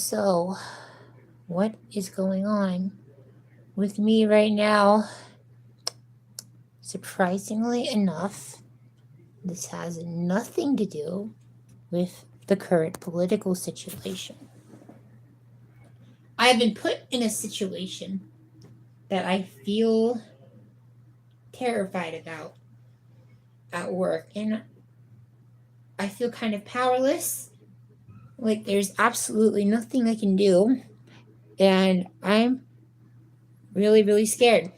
So, what is going on with me right now? Surprisingly enough, this has nothing to do with the current political situation. I have been put in a situation that I feel terrified about at work, and I feel kind of powerless. Like there's absolutely nothing I can do, and I'm really, really scared.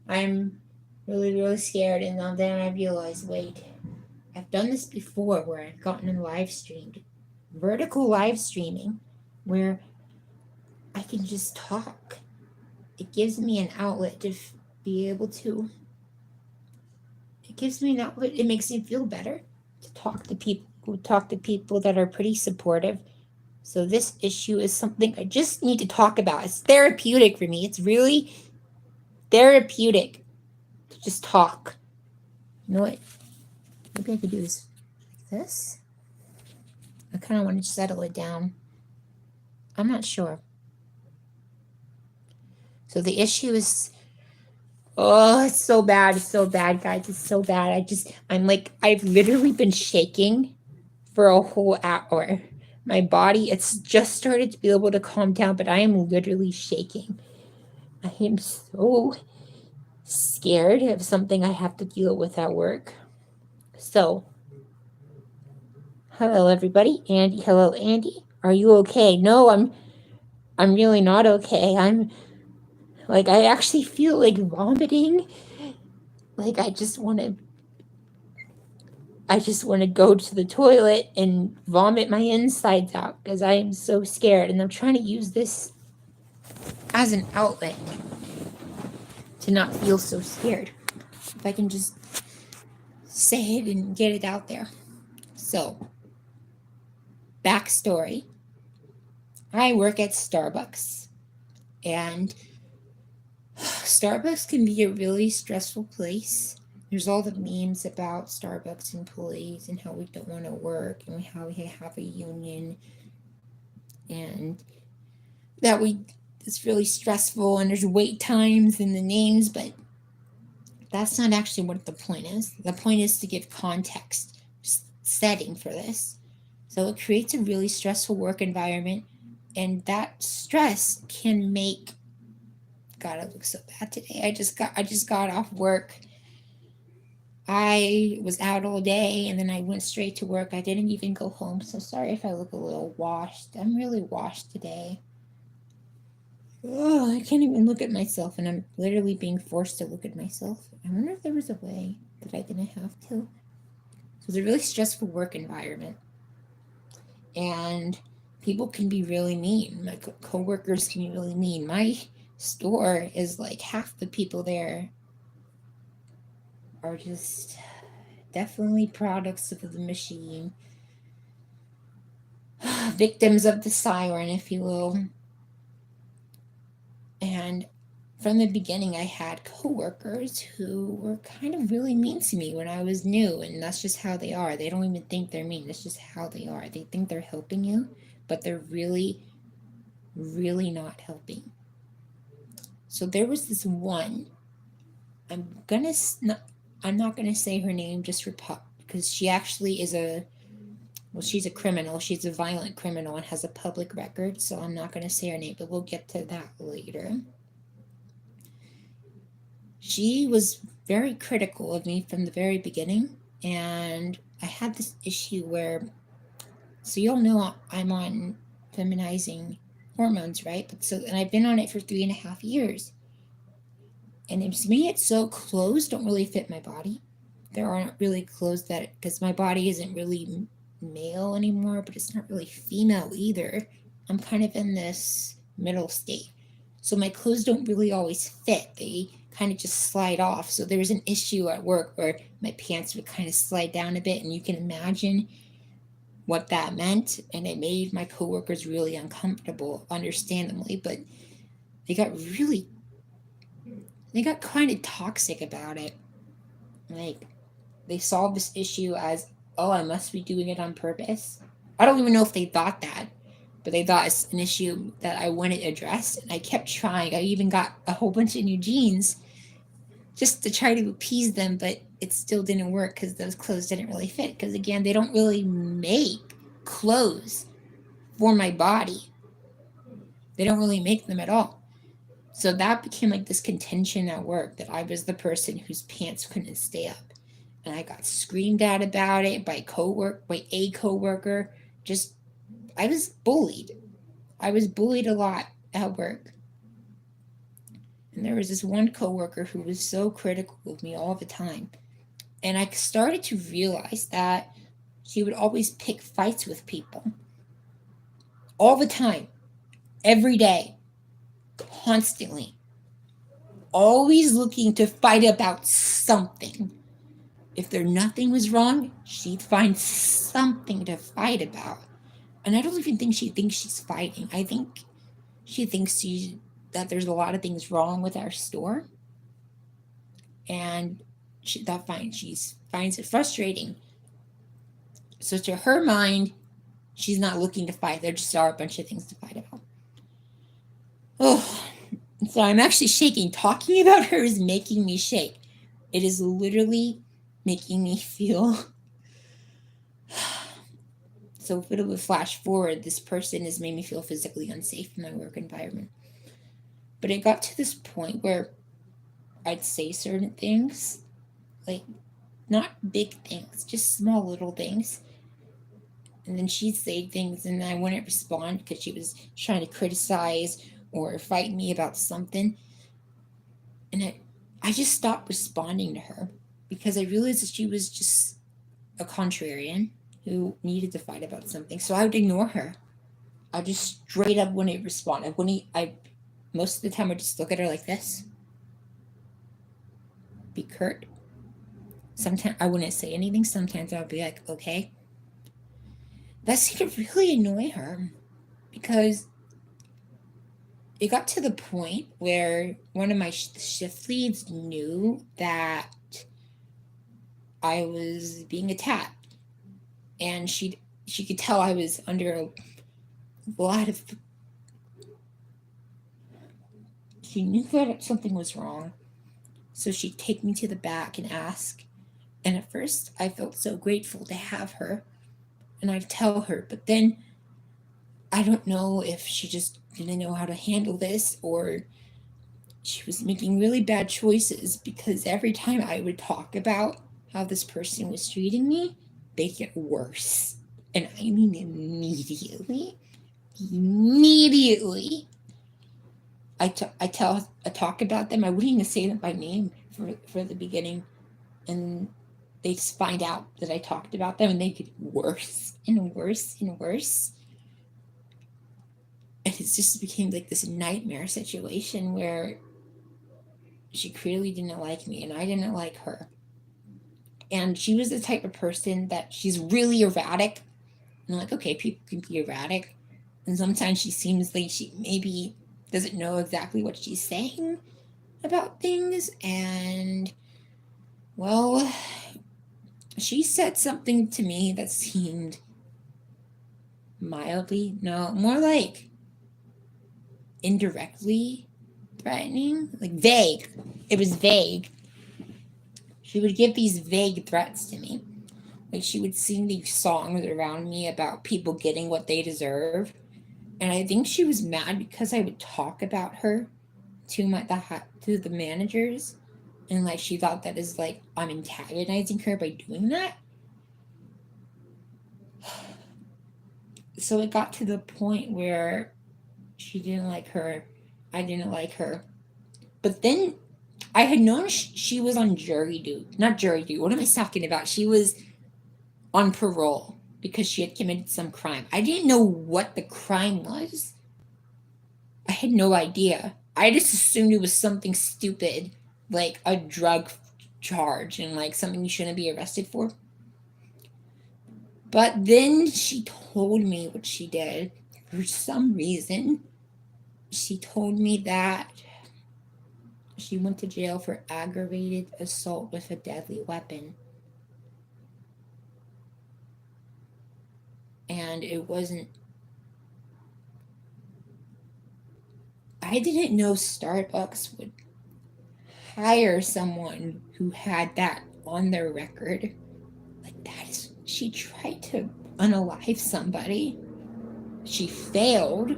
I'm really, really scared, and then I realized, wait, I've done this before where I've gotten in live streamed, vertical live streaming, where I can just talk. It gives me an outlet to be able to. It gives me an outlet. It makes me feel better to talk to people that are pretty supportive. So this issue is something I just need to talk about. It's therapeutic for me. It's really therapeutic to just talk. You know what? Maybe I could do this like this. I kind of want to settle it down. I'm not sure. So the issue is, oh, it's so bad. It's so bad, guys. It's so bad. I've literally been shaking for a whole hour. My body, it's just started to be able to calm down, but I am literally shaking. I am so scared of something I have to deal with at work. So, hello everybody. Andy, hello Andy. Are you okay? No, I'm really not okay. I actually feel like vomiting. Like I just want to go to the toilet and vomit my insides out because I am so scared, and I'm trying to use this as an outlet to not feel so scared. If I can just say it and get it out there. So, backstory. I work at Starbucks, and Starbucks can be a really stressful place. There's all the memes about Starbucks employees and how we don't want to work and how we have a union, and that it's really stressful, and there's wait times and the names, but that's not actually what the point is. The point is to give context setting for this. So it creates a really stressful work environment, and that stress can make, God, I look so bad today. I just got off work. I was out all day and then I went straight to work. I didn't even go home. So sorry if I look a little washed. I'm really washed today. Oh, I can't even look at myself, and I'm literally being forced to look at myself. I wonder if there was a way that I didn't have to. So it's a really stressful work environment, and people can be really mean. My coworkers can be really mean. My store is like half the people there are just definitely products of the machine, victims of the siren, if you will. And from the beginning, I had coworkers who were kind of really mean to me when I was new, and that's just how they are. They don't even think they're mean. That's just how they are. They think they're helping you, but they're really, really not helping. So there was this one. I'm gonna not, I'm not gonna say her name just for because she actually is she's a criminal. She's a violent criminal and has a public record. So I'm not gonna say her name, but we'll get to that later. She was very critical of me from the very beginning, and I had this issue where, so you all know I'm on feminizing hormones, right? And I've been on it for 3.5 years, and to me, it's so clothes don't really fit my body. There aren't really clothes that, because my body isn't really male anymore, but it's not really female either. I'm kind of in this middle state. So my clothes don't really always fit. They kind of just slide off. So there was an issue at work where my pants would kind of slide down a bit, and you can imagine what that meant. And it made my coworkers really uncomfortable, understandably, but they got kind of toxic about it. Like, they solved this issue as, oh, I must be doing it on purpose. I don't even know if they thought that, but they thought it's an issue that I wanted addressed, and I kept trying. I even got a whole bunch of new jeans just to try to appease them, but it still didn't work because those clothes didn't really fit. Because again, they don't really make clothes for my body. They don't really make them at all. So that became like this contention at work, that I was the person whose pants couldn't stay up. And I got screamed at about it by a coworker. Just, I was bullied. I was bullied a lot at work. And there was this one coworker who was so critical of me all the time. And I started to realize that she would always pick fights with people. All the time. Every day. Constantly. Always looking to fight about something. If nothing was wrong, she'd find something to fight about. And I don't even think she thinks she's fighting. I think she thinks that there's a lot of things wrong with our store. And she finds it frustrating. So to her mind, she's not looking to fight. There just are a bunch of things to fight about. Oh, so I'm actually shaking. Talking about her is making me shake. It is literally making me feel... So if it would flash forward, this person has made me feel physically unsafe in my work environment. But it got to this point where I'd say certain things, like not big things, just small little things. And then she'd say things and I wouldn't respond because she was trying to criticize or fight me about something. And I just stopped responding to her because I realized that she was just a contrarian who needed to fight about something. So I would ignore her. I just straight up wouldn't respond. Most of the time I would just look at her like this. Be curt. Sometimes I wouldn't say anything. Sometimes I would be like, okay. That seemed to really annoy her because it got to the point where one of my shift leads knew that I was being attacked. And she could tell I was under a lot of... She knew that something was wrong. So she'd take me to the back and ask. And at first, I felt so grateful to have her. And I'd tell her. But then, I don't know if she just didn't know how to handle this, or she was making really bad choices, because every time I would talk about how this person was treating me, they get worse. And I mean immediately. I talk about them. I wouldn't even say them by name for the beginning. And they just find out that I talked about them, and they get worse and worse and worse. And it just became like this nightmare situation where she clearly didn't like me and I didn't like her. And she was the type of person that she's really erratic. And I'm like, okay, people can be erratic. And sometimes she seems like she maybe doesn't know exactly what she's saying about things. And, well, she said something to me that seemed more like indirectly threatening, like vague. It was vague. She would give these vague threats to me. Like she would sing these songs around me about people getting what they deserve. And I think she was mad because I would talk about her to the managers. And like she thought that is like I'm antagonizing her by doing that. So it got to the point where she didn't like her. I didn't like her. But then I had known she was on jury duty. Not jury duty. What am I talking about? She was on parole because she had committed some crime. I didn't know what the crime was. I had no idea. I just assumed it was something stupid, like a drug charge and like something you shouldn't be arrested for. But then she told me what she did. For some reason, she told me that she went to jail for aggravated assault with a deadly weapon. And it wasn't I didn't know Starbucks would hire someone who had that on their record. Like, that is, she tried to unalive somebody. She failed,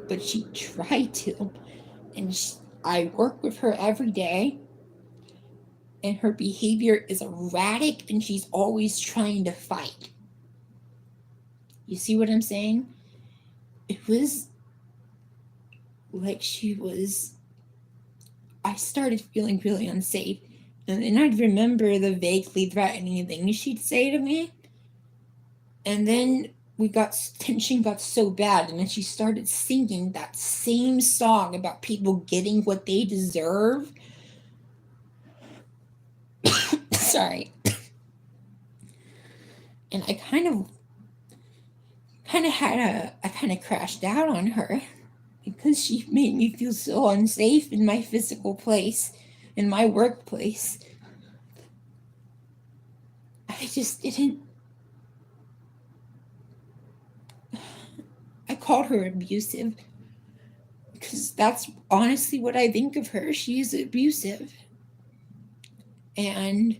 but she tried to. And I work with her every day, and her behavior is erratic, and she's always trying to fight. You see what I'm saying? It was like I started feeling really unsafe. And then I'd remember the vaguely threatening things she'd say to me. And then tension got so bad, and then she started singing that same song about people getting what they deserve. Sorry. And I kind of crashed out on her because she made me feel so unsafe in my physical place, in my workplace. I just didn't. I called her abusive because that's honestly what I think of her. She's abusive. And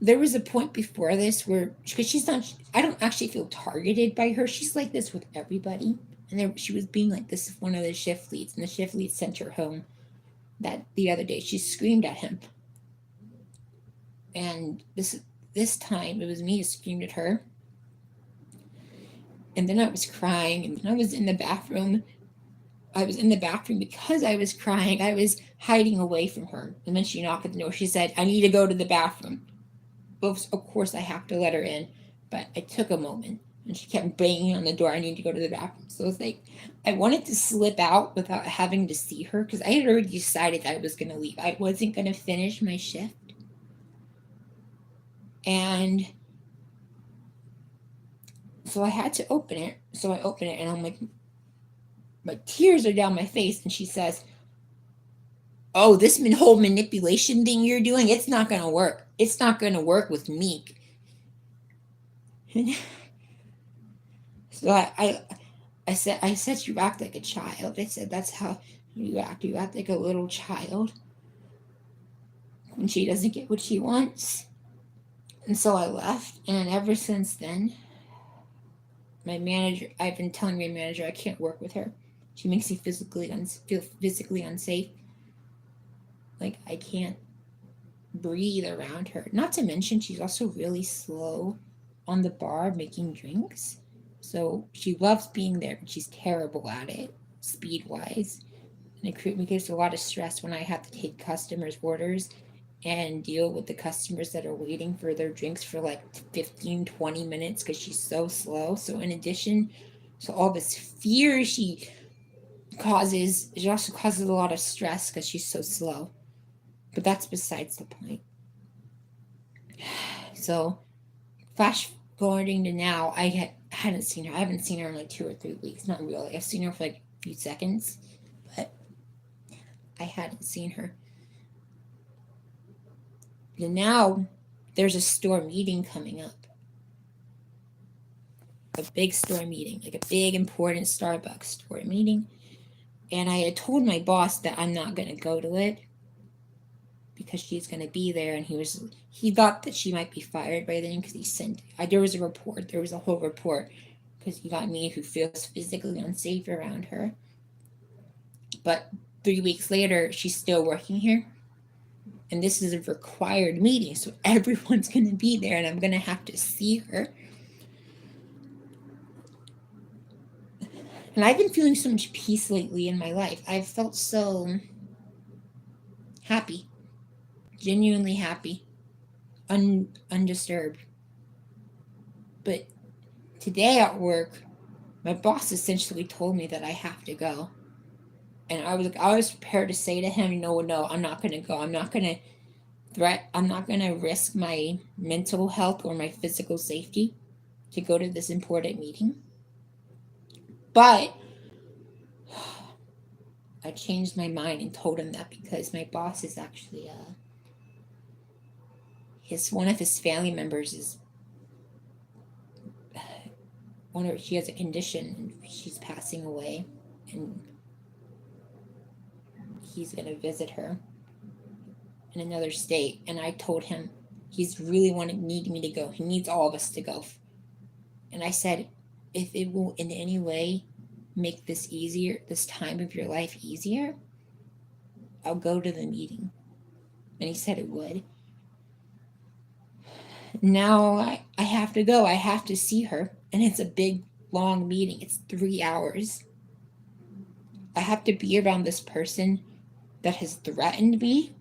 there was a point before this where, because I don't actually feel targeted by her. She's like this with everybody. And she was being like this with one of the shift leads, and the shift lead sent her home the other day. She screamed at him. And this time it was me who screamed at her. And then I was crying, and then I was in the bathroom. I was in the bathroom because I was crying. I was hiding away from her. And then she knocked at the door. She said, "I need to go to the bathroom." Well, of course, I have to let her in. But it took a moment. And she kept banging on the door. "I need to go to the bathroom." So it was like, I wanted to slip out without having to see her, because I had already decided that I was going to leave. I wasn't going to finish my shift. And so I had to open it. So I open it, and I'm like, my tears are down my face. And she says, "Oh, this whole manipulation thing you're doing, it's not going to work. It's not going to work with me." So I said, "You act like a child." I said, "That's how you act. You act like a little child when she doesn't get what she wants." And so I left. And ever since then, I've been telling my manager I can't work with her. She makes me feel physically unsafe. Like, I can't breathe around her. Not to mention, she's also really slow on the bar making drinks. So she loves being there, but she's terrible at it, speed-wise. And it gives a lot of stress when I have to take customers' orders and deal with the customers that are waiting for their drinks for like 15, 20 minutes because she's so slow. So in addition to all this fear she also causes a lot of stress because she's so slow. But that's besides the point. So flash forwarding to now, I hadn't seen her. I haven't seen her in like 2 or 3 weeks. Not really. I've seen her for like a few seconds, but I hadn't seen her. And now there's a store meeting coming up. A big store meeting, like a big important Starbucks store meeting. And I had told my boss that I'm not going to go to it because she's going to be there. And he thought that she might be fired by then, because there was a whole report, because he got me who feels physically unsafe around her. But 3 weeks later, she's still working here. And this is a required meeting, so everyone's going to be there, and I'm going to have to see her. And I've been feeling so much peace lately in my life. I've felt so happy, genuinely happy, undisturbed. But today at work, my boss essentially told me that I have to go. And I was prepared to say to him, no, I'm not going to go. I'm not going to risk my mental health or my physical safety to go to this important meeting. But I changed my mind and told him that because my boss is actually one of his family members is she has a condition and she's passing away, and he's going to visit her in another state. And I told him he's really needing me to go. He needs all of us to go. And I said, if it will in any way make this easier, this time of your life easier, I'll go to the meeting. And he said it would. Now I have to go. I have to see her. And it's a big, long meeting. It's 3 hours. I have to be around this person that has threatened me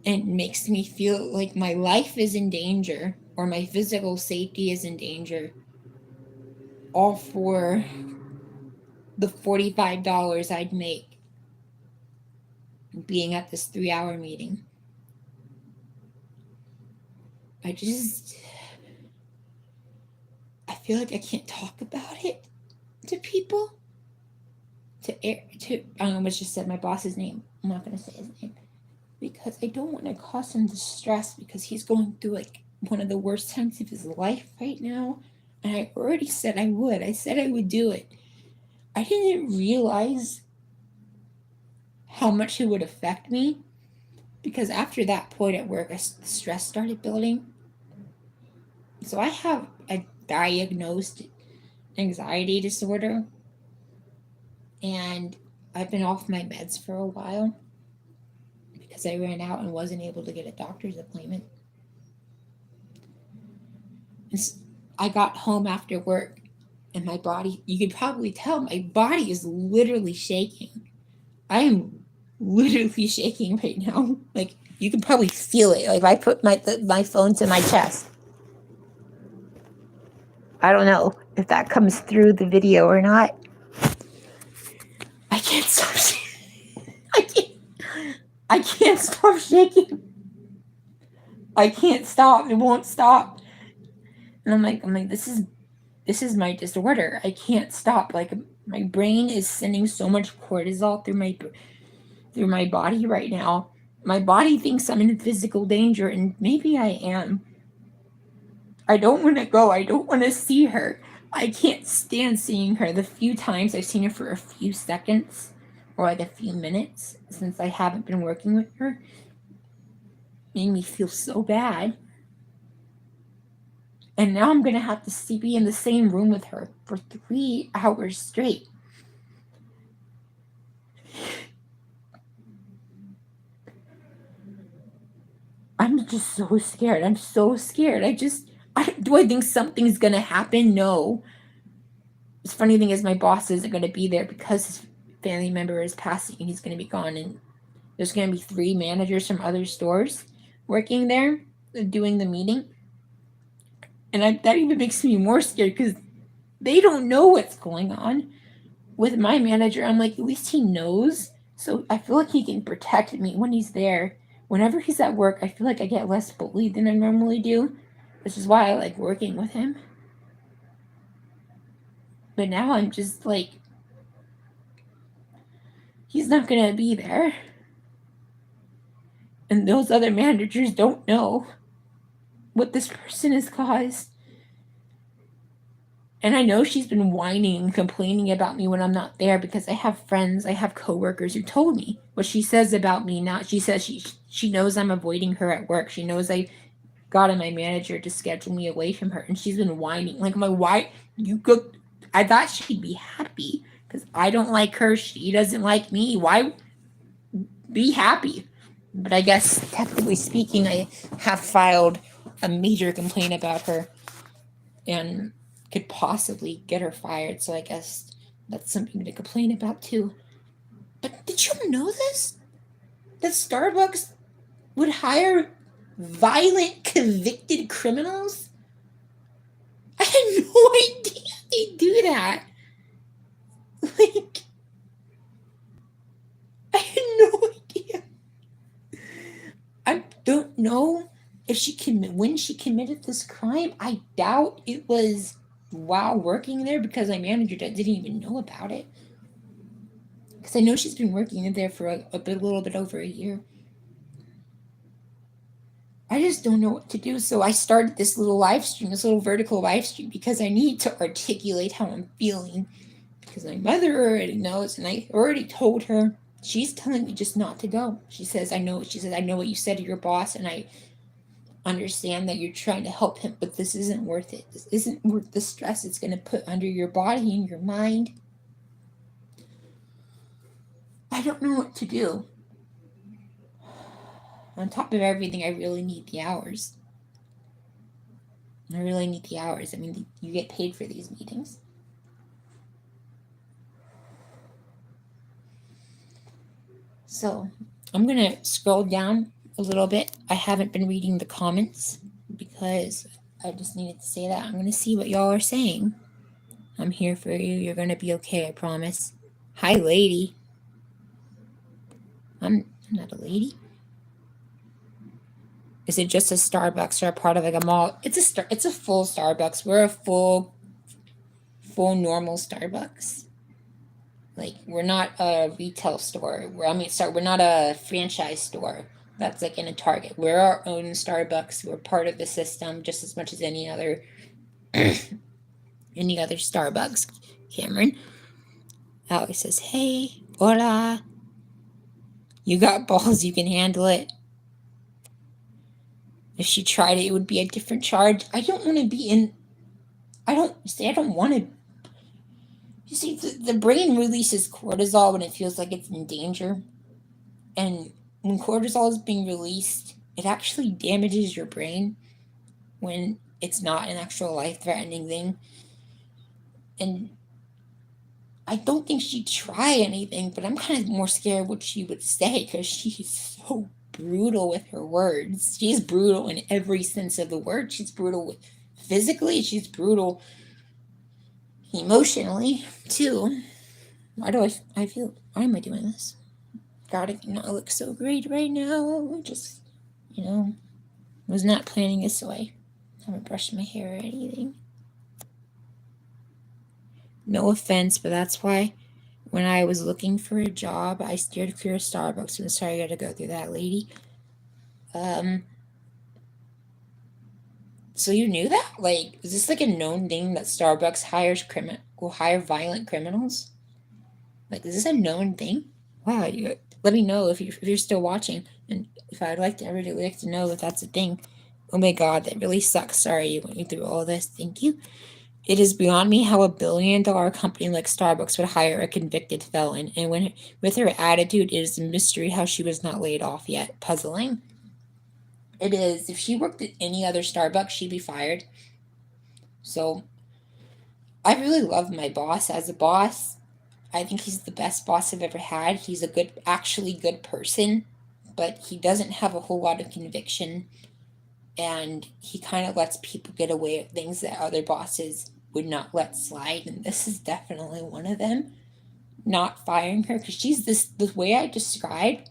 and makes me feel like my life is in danger or my physical safety is in danger, all for the $45 I'd make being at this 3-hour meeting. I feel like I can't talk about it to people. I almost just said my boss's name. I'm not going to say his name because I don't want to cause him distress because he's going through like one of the worst times of his life right now. And I already said I would. I said I would do it. I didn't realize how much it would affect me because after that point at work, the stress started building. So I have a diagnosed anxiety disorder, and I've been off my meds for a while because I ran out and wasn't able to get a doctor's appointment. I got home after work and my body, you could probably tell, my body is literally shaking. I am literally shaking right now. Like, you can probably feel it. Like, if I put my phone to my chest. I don't know if that comes through the video or not. I can't stop shaking. I can't stop shaking. I can't stop. It won't stop. And I'm like, this is my disorder. I can't stop. Like, my brain is sending so much cortisol through my body right now. My body thinks I'm in physical danger, and maybe I am. I don't want to go. I don't want to see her. I can't stand seeing her. The few times I've seen her for a few seconds or like a few minutes since I haven't been working with her made me feel so bad. And now I'm going to have to be in the same room with her for 3 hours straight. I'm just so scared. I'm so scared. Do I think something's going to happen? No. The funny thing is my boss isn't going to be there because his family member is passing and he's going to be gone. And there's going to be 3 managers from other stores working there doing the meeting. And that even makes me more scared because they don't know what's going on. With my manager, I'm like, at least he knows. So I feel like he can protect me when he's there. Whenever he's at work, I feel like I get less bullied than I normally do. Which is why I like working with him. But now I'm just like, he's not going to be there. And those other managers don't know what this person has caused. And I know she's been whining and complaining about me when I'm not there because I have friends, I have coworkers who told me what she says about me now. She says she knows I'm avoiding her at work. She knows I got my manager to schedule me away from her, and she's been whining. Like, I thought she'd be happy because I don't like her. She doesn't like me. Why be happy? But I guess, technically speaking, I have filed a major complaint about her and could possibly get her fired. So I guess that's something to complain about too. But did you know this? That Starbucks would hire violent convicted criminals? I had no idea they do that. Like, I had no idea. I don't know if when she committed this crime. I doubt it was while working there because my manager didn't even know about it. Because I know she's been working in there for a little bit over a year. I just don't know what to do. So I started this little live stream, this little vertical live stream, because I need to articulate how I'm feeling. Because my mother already knows, and I already told her she's telling me just not to go. She says, I know what you said to your boss, and I understand that you're trying to help him, but this isn't worth it. This isn't worth the stress it's going to put under your body and your mind. I don't know what to do. On top of everything, I really need the hours. I mean, you get paid for these meetings. So I'm going to scroll down a little bit. I haven't been reading the comments because I just needed to say that. I'm going to see what y'all are saying. I'm here for you. You're going to be okay, I promise. Hi, lady. I'm not a lady. Is it just a Starbucks or a part of like a mall? It's a full Starbucks. We're a full normal Starbucks. Like, we're not a retail store. We're not a franchise store that's like in a Target. We're our own Starbucks. We're part of the system just as much as any other Starbucks. Cameron. Alex says, hey, hola. You got balls, you can handle it. If she tried it, it would be a different charge. I don't want to be in... I don't want to... You see, the brain releases cortisol when it feels like it's in danger. And when cortisol is being released, it actually damages your brain when it's not an actual life-threatening thing. And I don't think she'd try anything, but I'm kind of more scared what she would say because she's so brutal with her words. She's brutal in every sense of the word. She's brutal physically. She's brutal emotionally too. Why am I doing this? God, I do not look so great right now. Just, was not planning this way. I haven't brushed my hair or anything. No offense, but that's why when I was looking for a job, I steered clear of Starbucks. I'm sorry I got to go through that, lady. So you knew that? Like, is this like a known thing that Starbucks will hire violent criminals? Like, is this a known thing? Wow, let me know if you're still watching, and if I'd like to really like to know if that's a thing. Oh my God, that really sucks. Sorry you went me through all this. Thank you. It is beyond me how a billion-dollar company like Starbucks would hire a convicted felon, and with her attitude, it is a mystery how she was not laid off yet. Puzzling. It is. If she worked at any other Starbucks, she'd be fired. So, I really love my boss as a boss. I think he's the best boss I've ever had. He's actually good person, but he doesn't have a whole lot of conviction, and he kind of lets people get away with things that other bosses would not let slide, and this is definitely one of them. Not firing her, because she's the way I described,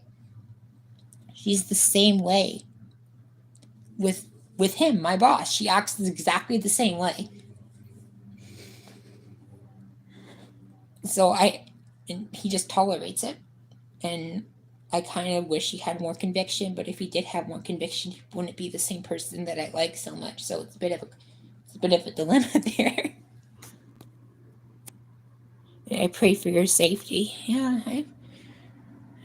she's the same way with him, my boss. She acts exactly the same way. So and he just tolerates it, and I kind of wish he had more conviction, but if he did have more conviction, he wouldn't be the same person that I like so much. So it's a bit of a dilemma there. I pray for your safety. Yeah, I'm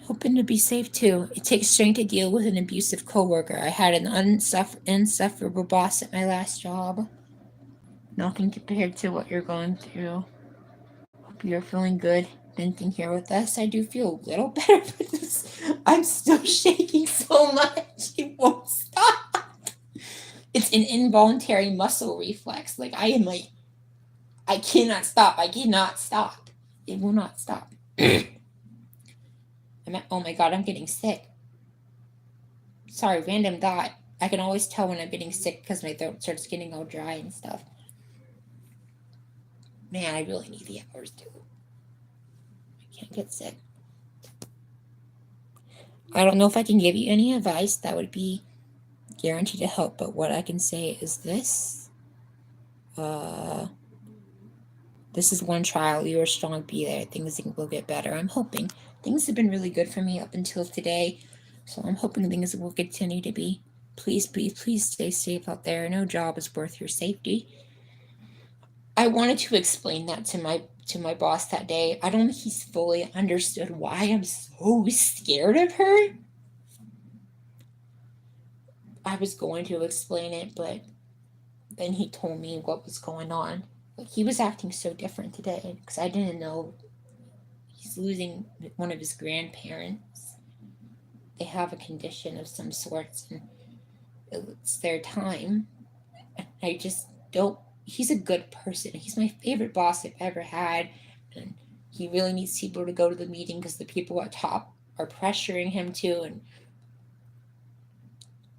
hoping to be safe too. It takes strength to deal with an abusive coworker. I had an insufferable boss at my last job. Nothing compared to what you're going through. Hope you're feeling good. Venting here with us. I do feel a little better, but I'm still shaking so much. It won't stop. It's an involuntary muscle reflex. Like, I cannot stop. It will not stop. Oh my God, I'm getting sick. Sorry, random thought. I can always tell when I'm getting sick because my throat starts getting all dry and stuff. Man, I really need the hours too. I can't get sick. I don't know if I can give you any advice that would be guaranteed to help, but what I can say is this. This is one trial. You are strong. Be there. Things will get better. I'm hoping. Things have been really good for me up until today, so I'm hoping things will continue to be. Please stay safe out there. No job is worth your safety. I wanted to explain that to my boss that day. I don't think he's fully understood why I'm so scared of her. I was going to explain it, but then he told me what was going on. Like, he was acting so different today because I didn't know he's losing one of his grandparents. They have a condition of some sorts, and it's their time. I just don't. He's a good person. He's my favorite boss I've ever had, and he really needs people to go to the meeting because the people at top are pressuring him to, and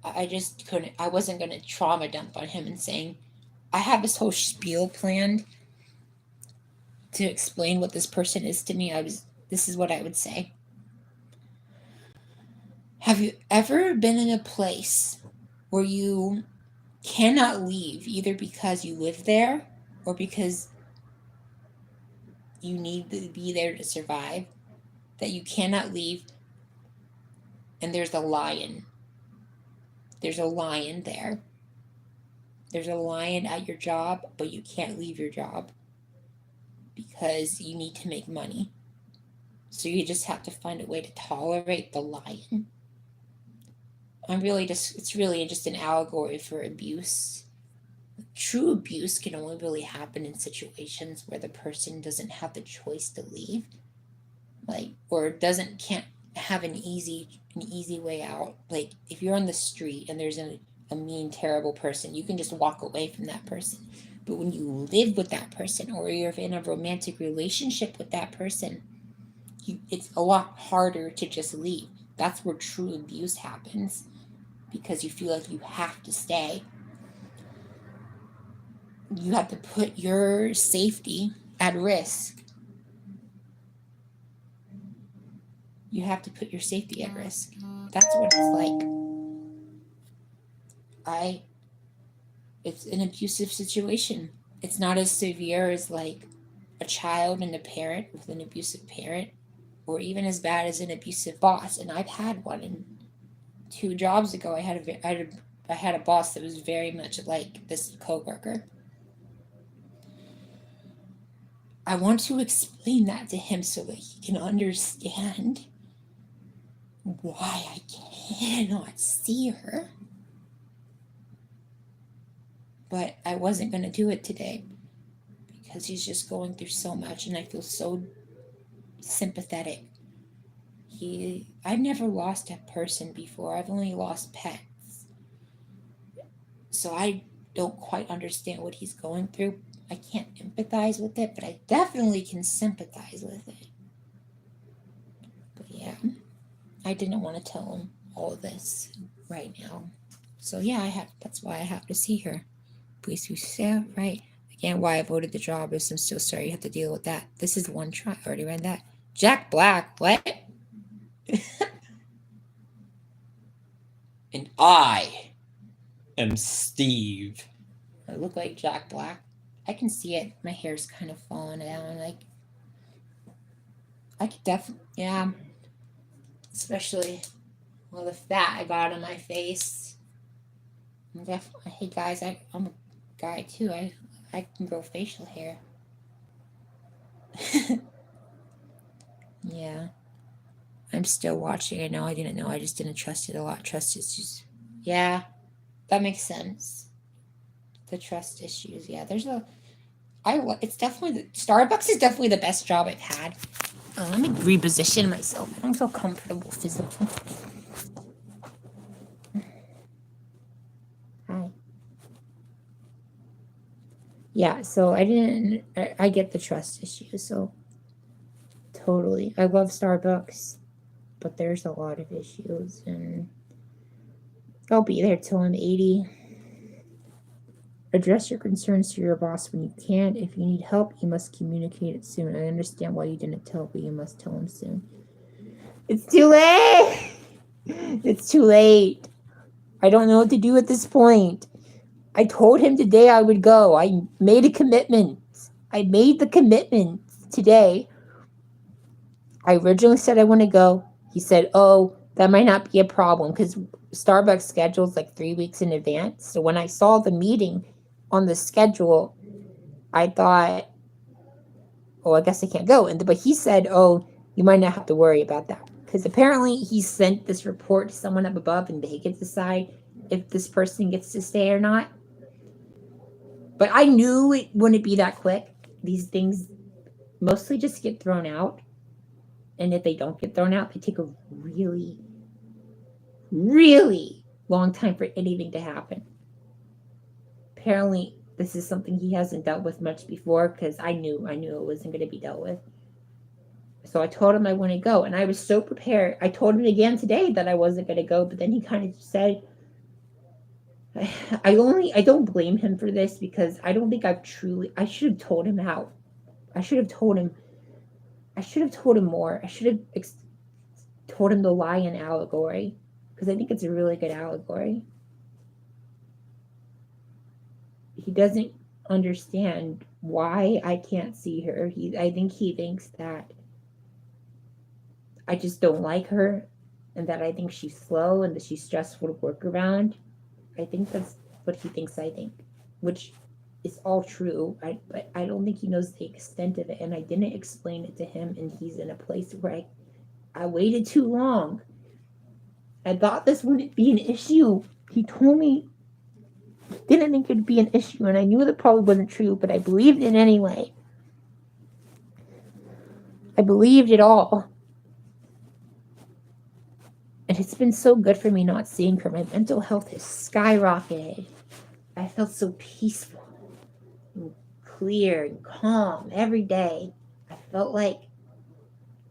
I just couldn't. I wasn't going to trauma dump on him and saying, I have this whole spiel planned to explain what this person is to me. This is what I would say. Have you ever been in a place where you cannot leave, either because you live there or because you need to be there to survive, that you cannot leave, and there's a lion? There's a lion there. There's a lion at your job, but you can't leave your job because you need to make money. So you just have to find a way to tolerate the lion. It's really just an allegory for abuse. True abuse can only really happen in situations where the person doesn't have the choice to leave, or can't have an easy way out. Like, if you're on the street and there's a mean, terrible person, you can just walk away from that person. But when you live with that person, or you're in a romantic relationship with that person, it's a lot harder to just leave. That's where true abuse happens, because you feel like you have to stay. You have to put your safety at risk. You have to put your safety at risk. That's what it's like. It's an abusive situation. It's not as severe as like a child and a parent with an abusive parent, or even as bad as an abusive boss. And I've had one. And 2 jobs ago, I had a boss that was very much like this coworker. I want to explain that to him so that he can understand why I cannot see her. But I wasn't going to do it today because he's just going through so much, and I feel so sympathetic. I've never lost a person before. I've only lost pets. So I don't quite understand what he's going through. I can't empathize with it, but I definitely can sympathize with it. But yeah, I didn't want to tell him all of this right now. So yeah, that's why I have to see her. Please, right? Again, why I voted the job is I'm so sorry you have to deal with that. This is one try. I already read that. Jack Black, what? And I am Steve. I look like Jack Black. I can see it. My hair's kind of falling down. I could definitely, yeah. Especially all the fat I got on my face. Hey guys, I'm a guy too. I can grow facial hair. Yeah. I'm still watching. I know I didn't know. I just didn't trust it a lot. Trust issues. Yeah, that makes sense. The trust issues. Yeah, it's definitely, Starbucks is definitely the best job I've had. Let me reposition myself. I don't feel comfortable physically. Hi. Yeah, so I get the trust issue, so totally. I love Starbucks, but there's a lot of issues, and I'll be there till I'm 80. Address your concerns to your boss when you can. If you need help, you must communicate it soon. I understand why you didn't tell, but you must tell him soon. It's too late! It's too late. I don't know what to do at this point. I told him today I would go. I made a commitment. I made the commitment today. I originally said I want to go. He said, oh, that might not be a problem because Starbucks schedules like 3 weeks in advance. So when I saw the meeting on the schedule, I thought, oh, I guess I can't go. But he said, oh, you might not have to worry about that. Because apparently he sent this report to someone up above and they get to decide if this person gets to stay or not. But I knew it wouldn't be that quick. These things mostly just get thrown out. And if they don't get thrown out, they take a really, really long time for anything to happen. Apparently, this is something he hasn't dealt with much before because I knew it wasn't going to be dealt with. So I told him I wouldn't go, and I was so prepared. I told him again today that I wasn't going to go, but then he kind of said, I don't blame him for this because I don't think I should have told him how. I should have told him more. I should have told him the lion allegory because I think it's a really good allegory. He doesn't understand why I can't see her. I think he thinks that I just don't like her and that I think she's slow and that she's stressful to work around. I think that's what he thinks I think, which is all true. But I don't think he knows the extent of it, and I didn't explain it to him, and he's in a place where I waited too long. I thought this wouldn't be an issue. He told me didn't think it'd be an issue, and I knew that probably wasn't true, but I believed it anyway. I believed it all. And it's been so good for me not seeing her. My mental health has skyrocketed. I felt so peaceful and clear and calm every day. I felt like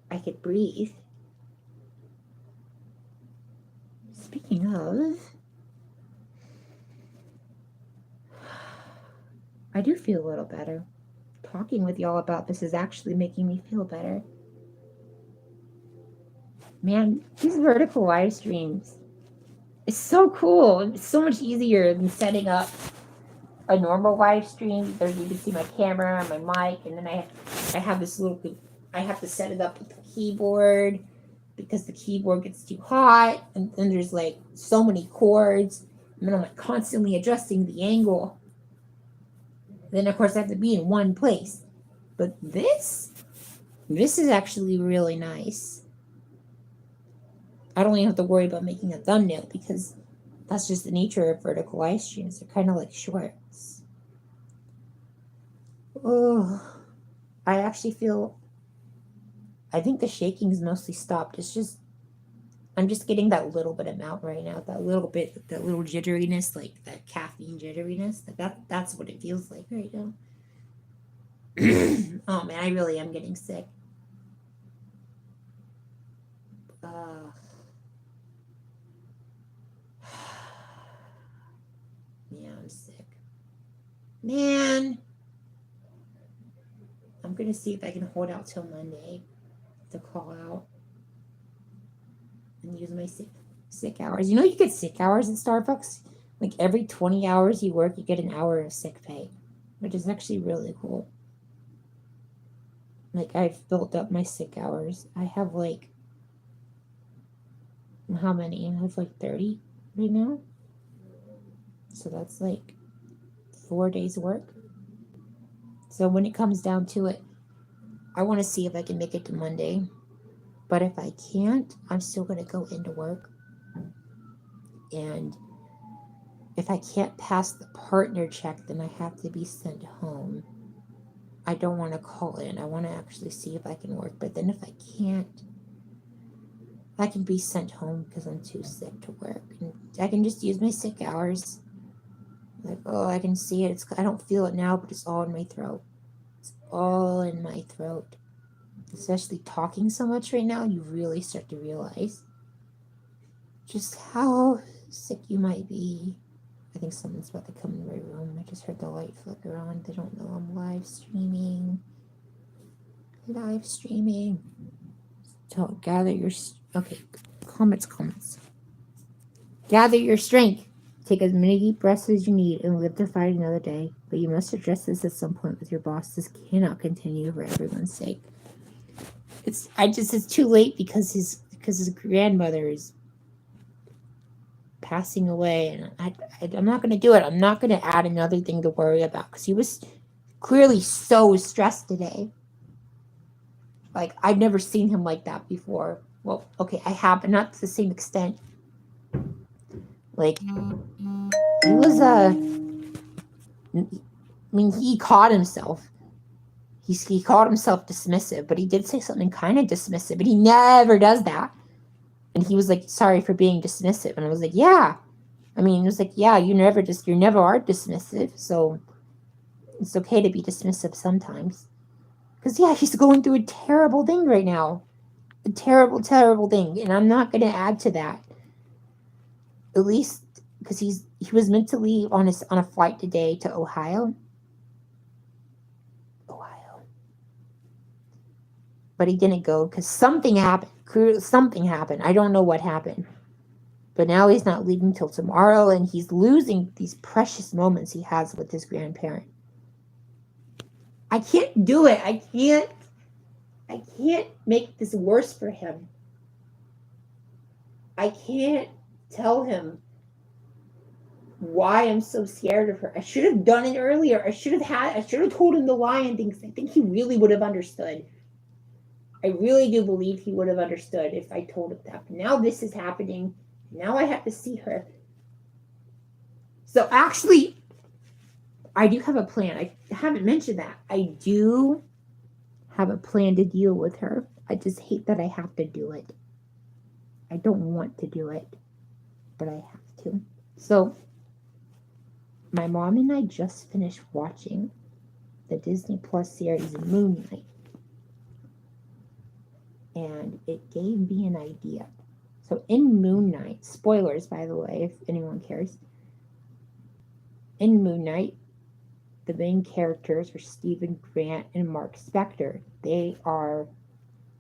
I could breathe. Speaking of, I do feel a little better. Talking with y'all about this is actually making me feel better. Man, these vertical live streams, it's so cool. It's so much easier than setting up a normal live stream. There you can see my camera, my mic, and then I have this little, I have to set it up with the keyboard because the keyboard gets too hot, and then there's like so many cords, and then I'm like constantly adjusting the angle. Then of course I have to be in one place. But this is actually really nice. I don't even have to worry about making a thumbnail because that's just the nature of vertical live streams. They're kind of like shorts. Oh, I actually I think the shaking's mostly stopped. It's just, I'm just getting that little bit amount right now. That little jitteriness, like that caffeine jitteriness. That's what it feels like right now. Oh man, I really am getting sick. Yeah, I'm sick. Man, I'm gonna see if I can hold out till Monday to call out and use my sick hours. You know, you get sick hours at Starbucks. Like every 20 hours you work, you get an hour of sick pay, which is actually really cool. Like I've built up my sick hours. I have like, how many? I have like 30 right now. So that's like 4 days work. So when it comes down to it, I want to see if I can make it to Monday. But if I can't, I'm still going to go into work. And if I can't pass the partner check, then I have to be sent home. I don't want to call in. I want to actually see if I can work. But then if I can't, I can be sent home because I'm too sick to work. And I can just use my sick hours. Like, oh, I can see it. I don't feel it now, but it's all in my throat. It's all in my throat. Especially talking so much right now, you really start to realize just how sick you might be. I think someone's about to come in my room. I just heard the light flicker on. They don't know I'm live streaming. So gather your... Okay, comments. Gather your strength. Take as many deep breaths as you need and live to fight another day. But you must address this at some point with your boss. This cannot continue for everyone's sake. It's too late because his grandmother is passing away, and I'm not going to do it. I'm not going to add another thing to worry about because he was clearly so stressed today. Like, I've never seen him like that before. Well, okay, I have, but not to the same extent. Like, he was, he caught himself. He called himself dismissive, but he did say something kind of dismissive, but he never does that. And he was like, sorry for being dismissive. And I was like, yeah. I mean, it was like, yeah, you never are dismissive. So it's okay to be dismissive sometimes. Because, yeah, he's going through a terrible thing right now. A terrible, terrible thing. And I'm not going to add to that. At least because he was meant to leave on a flight today to Ohio. But he didn't go because something happened. Something happened. I don't know what happened. But now he's not leaving till tomorrow, and he's losing these precious moments he has with his grandparent. I can't do it. I can't make this worse for him. I can't tell him why I'm so scared of her. I should have done it earlier. I should have told him the lion things. I think he really would have understood. I really do believe he would have understood if I told him that. But now this is happening. Now I have to see her. So actually, I do have a plan. I haven't mentioned that. I do have a plan to deal with her. I just hate that I have to do it. I don't want to do it, but I have to. So, my mom and I just finished watching the Disney Plus series Moon Knight. And it gave me an idea. So in Moon Knight, spoilers by the way, if anyone cares. In Moon Knight, the main characters are Stephen Grant and Mark Spector. They are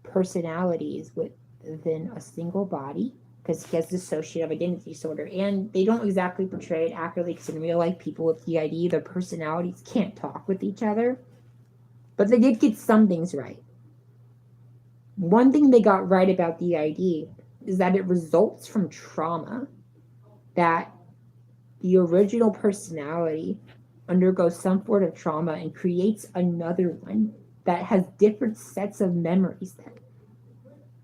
personalities within a single body because he has dissociative identity disorder. And they don't exactly portray it accurately because in real life, people with DID, their personalities can't talk with each other. But they did get some things right. One thing they got right about DID is that it results from trauma, that the original personality undergoes some sort of trauma and creates another one that has different sets of memories then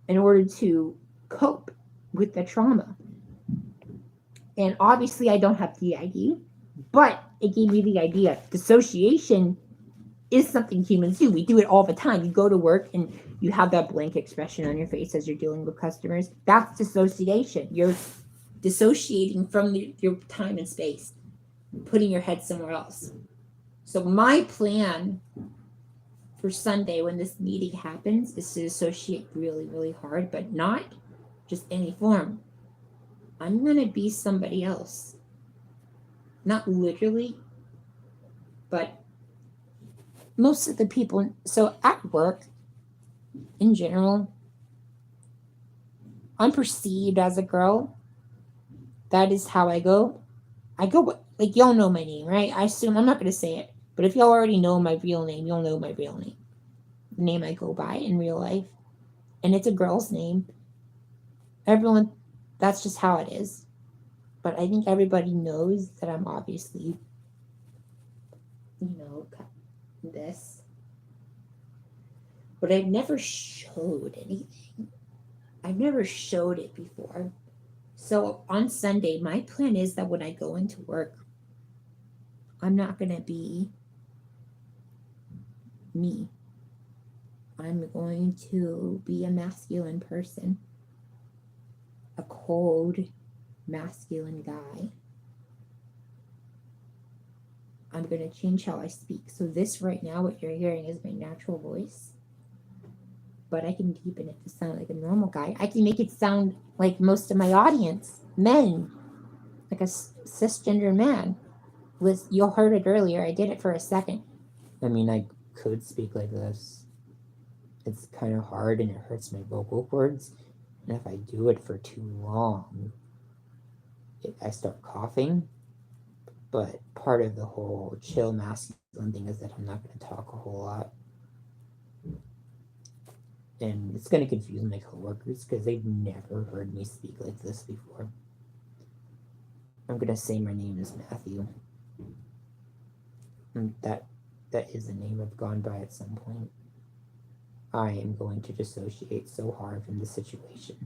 in order to cope with the trauma. And obviously I don't have DID, but it gave me the idea. Dissociation is something humans do. We do it all the time. You go to work and you have that blank expression on your face as you're dealing with customers. That's dissociation. You're dissociating from your time and space, putting your head somewhere else. So my plan for Sunday when this meeting happens is to dissociate really, really hard, but not just any form. I'm going to be somebody else. Not literally, but most of the people. So at work, in general, I'm perceived as a girl. That is how I go. I go, like, y'all know my name, right? I assume, I'm not going to say it, but if y'all already know my real name, you'll know my real name. The name I go by in real life. And it's a girl's name. Everyone, that's just how it is. But I think everybody knows that I'm obviously, this. But I've never showed anything. I've never showed it before. So on Sunday, my plan is that when I go into work, I'm not going to be me. I'm going to be a masculine person. A cold, masculine guy. I'm going to change how I speak. So this right now, what you're hearing is my natural voice. But I can deepen it to sound like a normal guy. I can make it sound like most of my audience, men, like a cisgender man. You heard it earlier. I did it for a second. I mean, I could speak like this. It's kind of hard and it hurts my vocal cords. And if I do it for too long, I start coughing. But part of the whole chill masculine thing is that I'm not going to talk a whole lot. And it's going to confuse my coworkers because they've never heard me speak like this before. I'm going to say my name is Matthew. And that is a name I've gone by at some point. I am going to dissociate so hard from the situation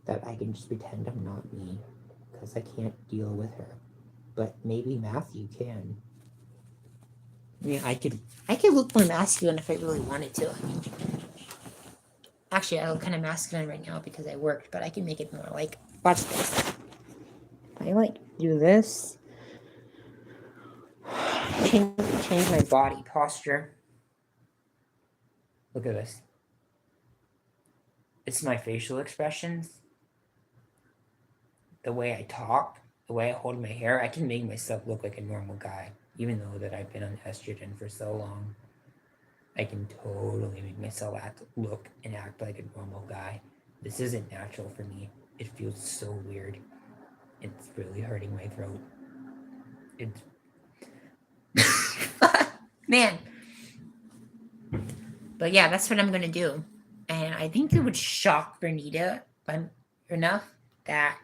that I can just pretend I'm not me, because I can't deal with her. But maybe Matthew can. I mean, I could look more masculine if I really wanted to. I mean, actually, I look kind of masculine right now because I worked, but I can make it more like, watch this. I like do this. Change my body posture. Look at this. It's my facial expressions, the way I talk, the way I hold my hair. I can make myself look like a normal guy, even though that I've been on estrogen for so long. I can totally make myself look and act like a normal guy. This isn't natural for me. It feels so weird. It's really hurting my throat. It's man. But yeah, that's what I'm gonna do. And I think it would shock Bernita enough that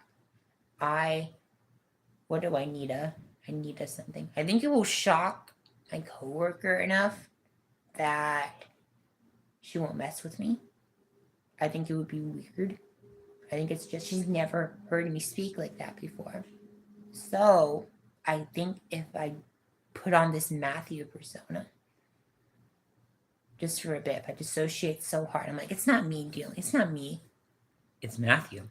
what do I need I need something. I think it will shock my coworker enough that she won't mess with me. I think it would be weird. I think it's just she's never heard me speak like that before. So I think if I put on this Matthew persona just for a bit, if I dissociate so hard, I'm like, it's not me dealing. It's not me. It's Matthew.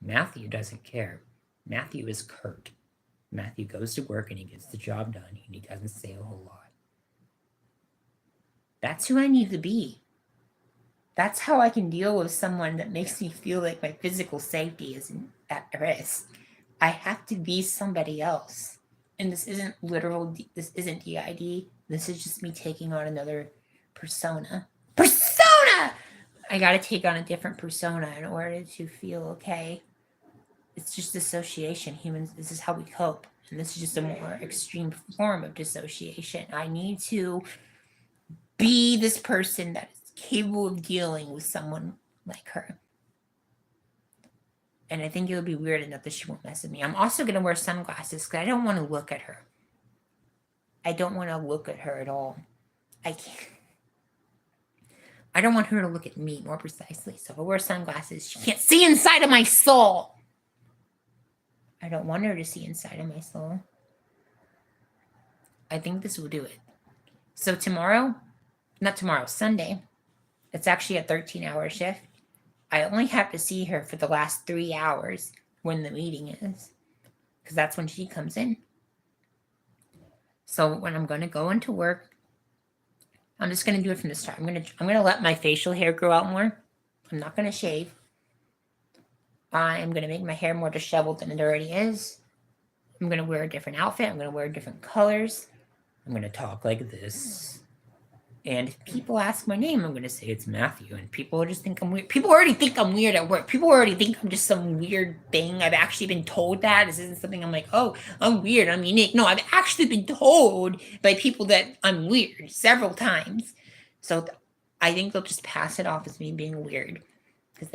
Matthew doesn't care. Matthew is curt. Matthew goes to work and he gets the job done and he doesn't say a whole lot. That's who I need to be. That's how I can deal with someone that makes me feel like my physical safety is at risk. I have to be somebody else. And this isn't literal, this isn't DID. This is just me taking on another persona. Persona! I gotta take on a different persona in order to feel okay. It's just dissociation. Humans, this is how we cope. And this is just a more extreme form of dissociation. I need to be this person that is capable of dealing with someone like her. And I think it would be weird enough that she won't mess with me. I'm also going to wear sunglasses because I don't want to look at her. I don't want to look at her at all. I can't. I don't want her to look at me more precisely. So if I wear sunglasses, she can't see inside of my soul. I don't want her to see inside of my soul. I think this will do it. So Sunday, it's actually a 13-hour shift. I only have to see her for the last 3 hours when the meeting is, because that's when she comes in. So when I'm going to go into work, I'm just going to do it from the start. I'm going to let my facial hair grow out more. I'm not going to shave. I'm going to make my hair more disheveled than it already is. I'm going to wear a different outfit. I'm going to wear different colors. I'm going to talk like this. And if people ask my name, I'm going to say it's Matthew. And people just think I'm weird. People already think I'm weird at work. People already think I'm just some weird thing. I've actually been told that. This isn't something I'm like, oh, I'm weird, I'm unique. No, I've actually been told by people that I'm weird several times. So I think they'll just pass it off as me being weird. Because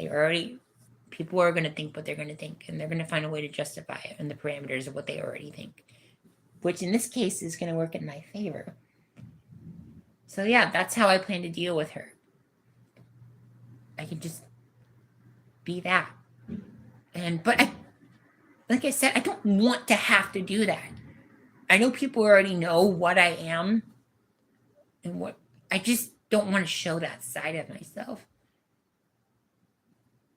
people are going to think what they're going to think. And they're going to find a way to justify it in the parameters of what they already think. Which in this case is going to work in my favor. So yeah, that's how I plan to deal with her. I can just be that. But like I said, I don't want to have to do that. I know people already know what I am and what I just don't want to show that side of myself.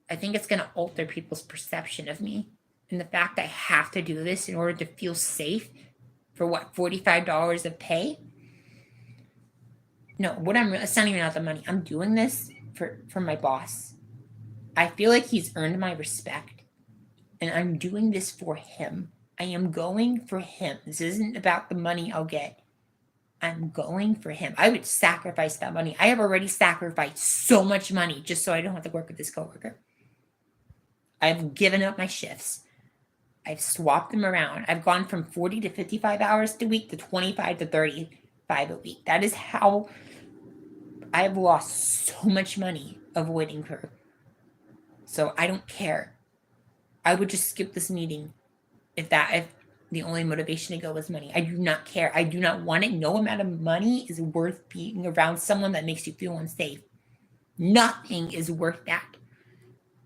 I think it's going to alter people's perception of me. And the fact I have to do this in order to feel safe for what, $45 of pay? No, it's not even about the money. I'm doing this for my boss. I feel like he's earned my respect. And I'm doing this for him. I am going for him. This isn't about the money I'll get. I'm going for him. I would sacrifice that money. I have already sacrificed so much money just so I don't have to work with this coworker. I've given up my shifts. I've swapped them around. I've gone from 40 to 55 hours a week to 25 to 35 a week. That is how I've lost so much money avoiding her. So I don't care. I would just skip this meeting if the only motivation to go is money. I do not care. I do not want it. No amount of money is worth being around someone that makes you feel unsafe. Nothing is worth that.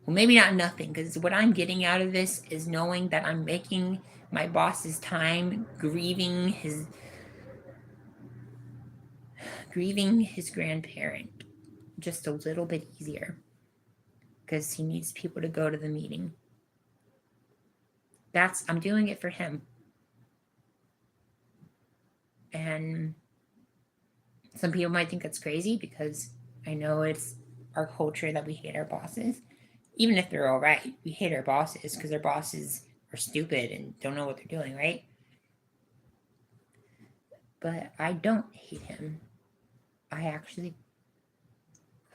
Well, maybe not nothing, because what I'm getting out of this is knowing that I'm making my boss's time grieving his grandparent just a little bit easier, because he needs people to go to the meeting. I'm doing it for him. And some people might think that's crazy, because I know it's our culture that we hate our bosses. Even if they're all right, we hate our bosses because our bosses are stupid and don't know what they're doing, right? But I don't hate him. I actually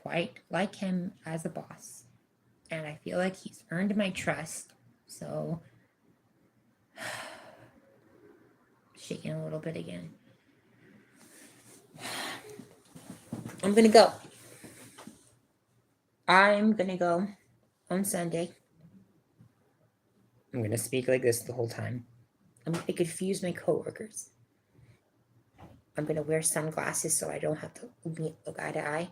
quite like him as a boss. And I feel like he's earned my trust. So, shaking a little bit again. I'm going to go. I'm going to go on Sunday. I'm going to speak like this the whole time. I'm going to confuse my coworkers. I'm going to wear sunglasses so I don't have to look eye to eye.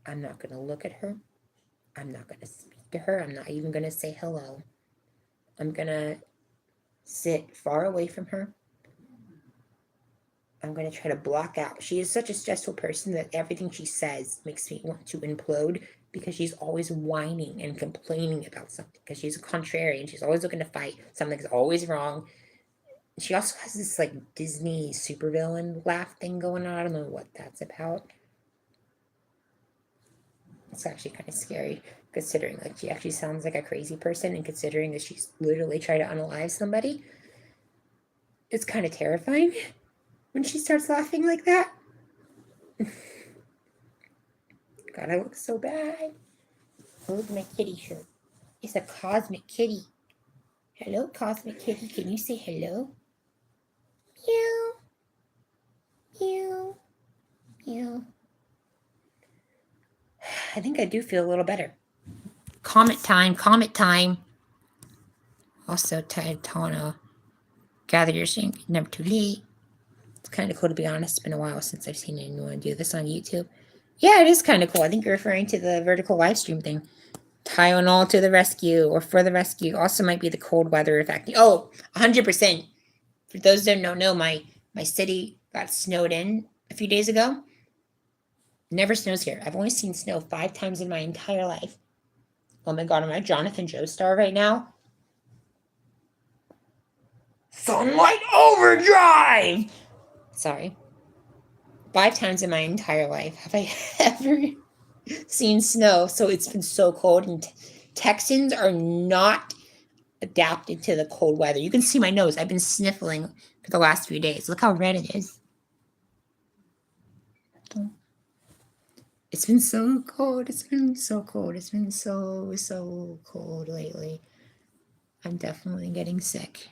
I'm not going to look at her. I'm not going to speak to her. I'm not even going to say hello. I'm going to sit far away from her. I'm going to try to block out. She is such a stressful person that everything she says makes me want to implode, because she's always whining and complaining about something, because she's a contrarian. She's always looking to fight. Something's always wrong. She also has this like Disney supervillain laugh thing going on. I don't know what that's about. It's actually kind of scary, considering like she actually sounds like a crazy person, and considering that she's literally trying to unalive somebody. It's kind of terrifying when she starts laughing like that. God, I look so bad. Look at my kitty shirt. It's a cosmic kitty. Hello, cosmic kitty. Can you say hello? Meow. Meow. Meow. I think I do feel a little better. Comet time. Comet time. Also, Tana, gather your strength. Never too late. It's kind of cool, to be honest. It's been a while since I've seen anyone do this on YouTube. Yeah, it is kind of cool. I think you're referring to the vertical live stream thing. Tylenol to the rescue, or for the rescue. Also might be the cold weather effect. Oh, 100%. For those that don't know, my city got snowed in a few days ago. Never snows here. I've only seen snow 5 times in my entire life. Oh my God, am I Jonathan Joestar right now? Sunlight overdrive! Sorry. 5 times in my entire life have I ever seen snow. So it's been so cold, and Texans are not adapted to the cold weather. You can see my nose. I've been sniffling for the last few days. Look how red it is. It's been so cold. It's been so cold. It's been so cold lately. I'm definitely getting sick.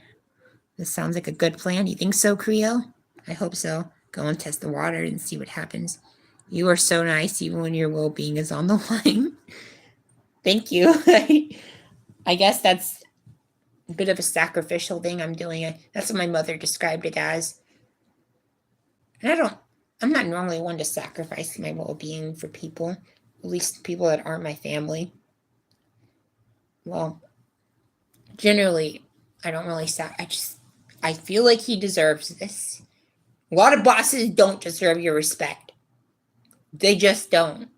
This sounds like a good plan. You think so, Creo? I hope so. Go and test the water and see what happens. You are so nice, even when your well-being is on the line. Thank you. I guess that's a bit of a sacrificial thing I'm doing. That's what my mother described it as. And I'm not normally one to sacrifice my well-being for people, at least people that aren't my family. Well, generally, I don't really I feel like he deserves this. A lot of bosses don't deserve your respect. They just don't.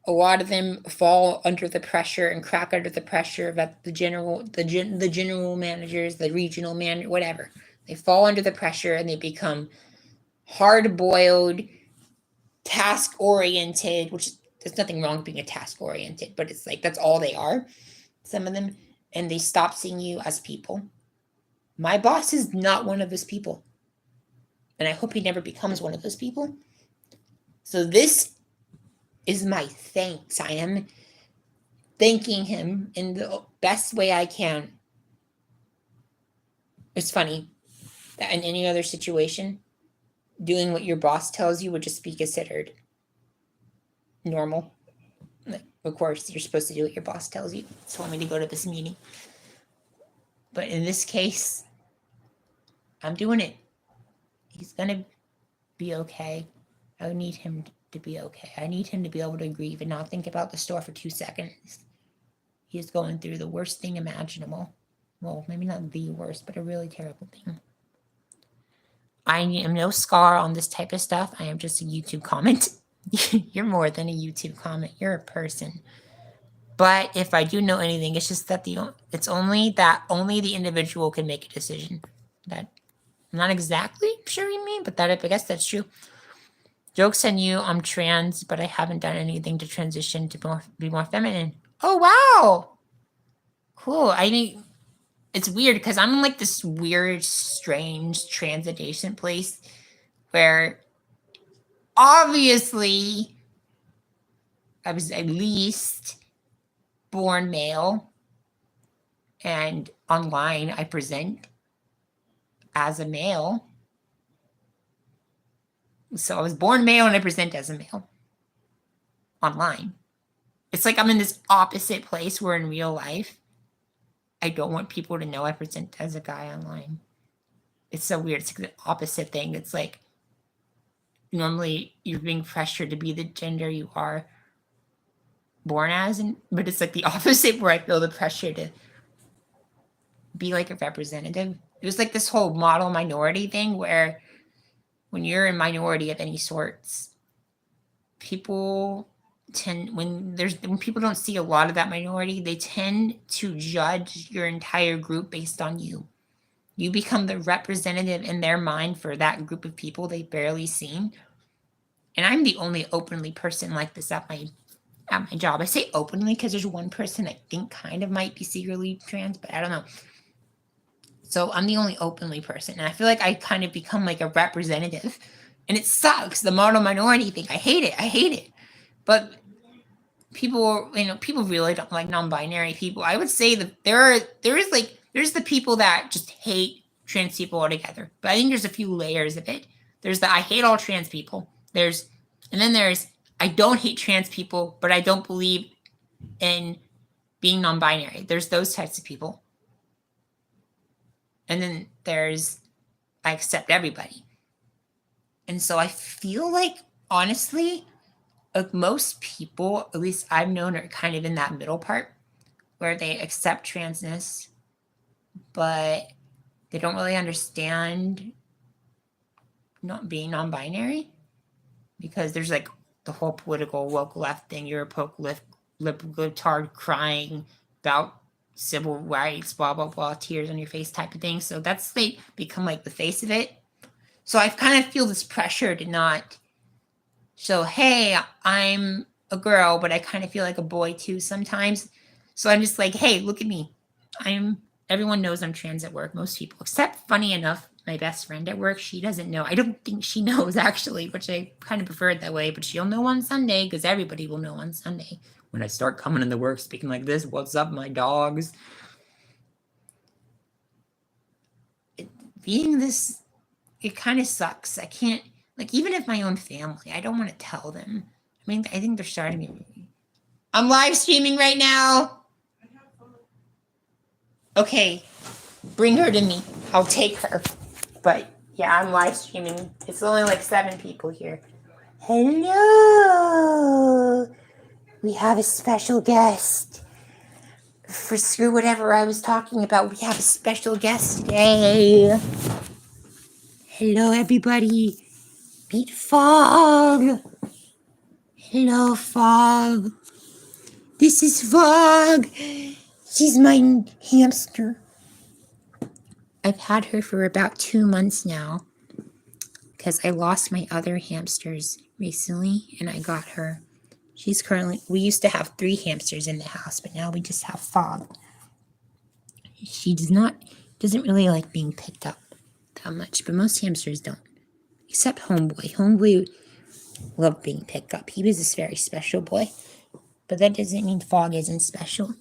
A lot of them fall under the pressure and crack under the pressure of the general managers, the regional manager, whatever. They fall under the pressure and they become hard-boiled, task-oriented, which there's nothing wrong with being a task-oriented, but it's like that's all they are, some of them, and they stop seeing you as people. My boss is not one of those people, and I hope he never becomes one of those people. So this is my thanks. I am thanking him in the best way I can. It's funny that in any other situation, doing what your boss tells you would just be considered normal. Of course, you're supposed to do what your boss tells you. Told me to go to this meeting. But in this case, I'm doing it. He's gonna be okay. I need him to be okay. I need him to be able to grieve and not think about the store for 2 seconds. He's going through the worst thing imaginable. Well, maybe not the worst, but a really terrible thing. I am no scholar on this type of stuff. I am just a YouTube comment. You're more than a YouTube comment. You're a person. But if I do know anything, it's just that only the individual can make a decision. That I'm not exactly sure you mean, but I guess that's true. Joke's on you, I'm trans, but I haven't done anything to transition to be more feminine. Oh, wow. Cool. I mean, it's weird because I'm in like this weird, strange trans adjacent place where obviously I was at least born male, and online I present as a male. So I was born male and I present as a male online. It's like I'm in this opposite place where in real life I don't want people to know I present as a guy online. It's so weird. It's like the opposite thing. It's like normally you're being pressured to be the gender you are born as, but it's like the opposite where I feel the pressure to be like a representative. It was like this whole model minority thing where when you're a minority of any sorts, people tend, when people don't see a lot of that minority, they tend to judge your entire group based on you. You become the representative in their mind for that group of people they've barely seen. And I'm the only openly person like this at my job. I say openly because there's one person I think kind of might be secretly trans, but I don't know. So I'm the only openly person. And I feel like I kind of become like a representative. And it sucks, the model minority thing. I hate it. But people really don't like non-binary people. I would say that there's the people that just hate trans people altogether. But I think there's a few layers of it. There's the I hate all trans people. And then there's I don't hate trans people, but I don't believe in being non-binary. There's those types of people. And then there's I accept everybody. And so I feel like, honestly, like most people, at least I've known, are kind of in that middle part where they accept transness, but they don't really understand not being non-binary, because there's like the whole political woke left thing. You're a poke libtard crying about civil rights, blah, blah, blah, tears on your face type of thing. So that's they become like the face of it. So I kind of feel this pressure to not show, hey, I'm a girl, but I kind of feel like a boy too sometimes. So I'm just like, hey, look at me. Everyone knows I'm trans at work, most people, except, funny enough, my best friend at work, she doesn't know. I don't think she knows, actually, which I kind of prefer it that way, but she'll know on Sunday, because everybody will know on Sunday. When I start coming into work speaking like this, what's up, my dogs? Being this, it kind of sucks. I can't, like, even if my own family, I don't want to tell them. I mean, I think they're starting to. I'm live streaming right now. Okay, bring her to me. I'll take her. But yeah, I'm live streaming. It's only like 7 people here. Hello. We have a special guest. For screw whatever I was talking about, we have a special guest today. Hello, everybody. Meet Fog. Hello, Fog. This is Fog. She's my hamster. I've had her for about 2 months now because I lost my other hamsters recently and I got her. We used to have 3 hamsters in the house, but now we just have Fog. She doesn't really like being picked up that much, but most hamsters don't, except Homeboy. Homeboy loved being picked up. He was this very special boy, but that doesn't mean Fog isn't special.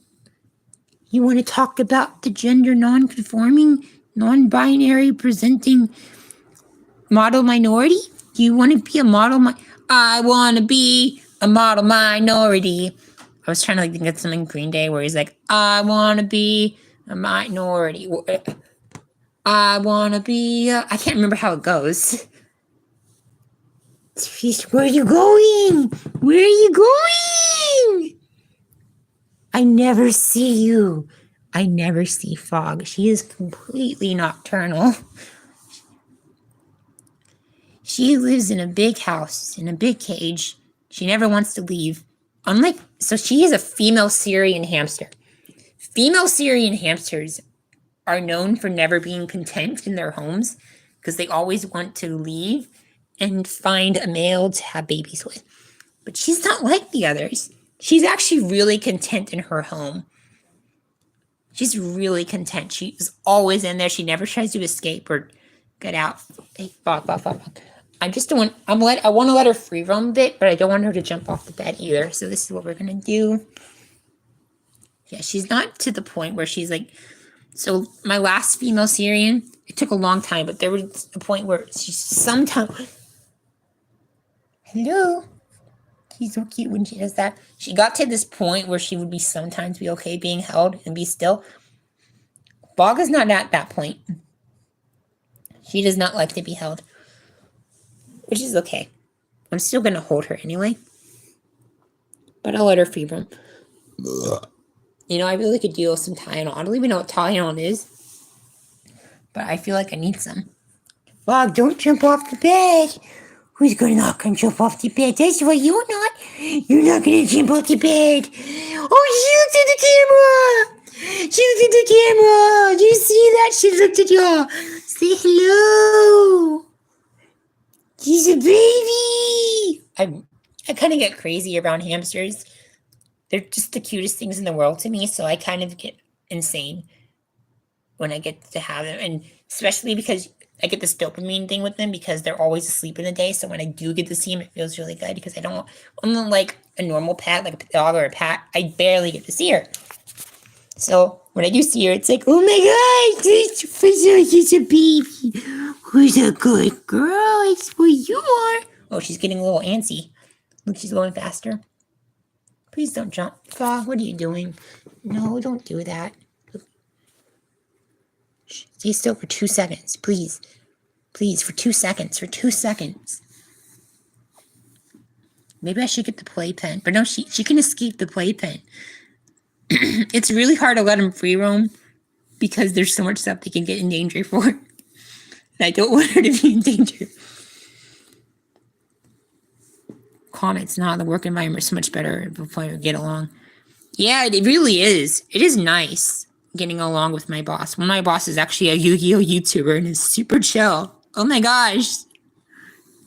You want to talk about the gender non-conforming, non-binary presenting model minority? Do you want to be a model? I want to be a model minority. I was trying to think of something Green Day where he's like, I want to be a minority. I wanna be. I can't remember how it goes. Where are you going? Where are you going? I never see you. I never see Fog. She is completely nocturnal. She lives in a big house, in a big cage. She never wants to leave. So she is a female Syrian hamster. Female Syrian hamsters are known for never being content in their homes because they always want to leave and find a male to have babies with. But she's not like the others. She's actually really content in her home. She's really content. She's always in there. She never tries to escape or get out. Hey, Fog. I want to let her free roam a bit, but I don't want her to jump off the bed either. So this is what we're gonna do. Yeah, she's not to the point where she's like. So my last female Syrian, it took a long time, but there was a point where she's sometimes. Hello. She's so cute when she does that. She got to this point where she would be sometimes be okay being held and be still. Bog is not at that point. She does not like to be held, which is okay. I'm still going to hold her anyway, but I'll let her free roam. You know, I really could deal with some Tylenol. I don't even know what Tylenol is, but I feel like I need some. Bog, don't jump off the bed. Who's not gonna jump off the bed? That's why you're not. You're not gonna jump off the bed. Oh, she looked at the camera. She looked at the camera. Do you see that? She looked at y'all. Say hello. She's a baby. I kind of get crazy around hamsters. They're just the cutest things in the world to me. So I kind of get insane when I get to have them, and especially because I get this dopamine thing with them because they're always asleep in the day. So when I do get to see them, it feels really good because I'm like a normal pet, like a dog or a cat. I barely get to see her. So when I do see her, it's like, oh my God, she's a baby. Who's a good girl? It's what you are. Oh, she's getting a little antsy. Look, she's going faster. Please don't jump. Fog, what are you doing? No, don't do that. Stay still for 2 seconds, please. Please, for 2 seconds. For 2 seconds. Maybe I should get the playpen. But no, she can escape the playpen. It's really hard to let them free roam because there's so much stuff they can get in danger for. And I don't want her to be in danger. Comments, the work environment is so much better before we get along. Yeah, it really is. It is nice getting along with my boss. Well, my boss is actually a Yu-Gi-Oh YouTuber and is super chill. Oh my gosh.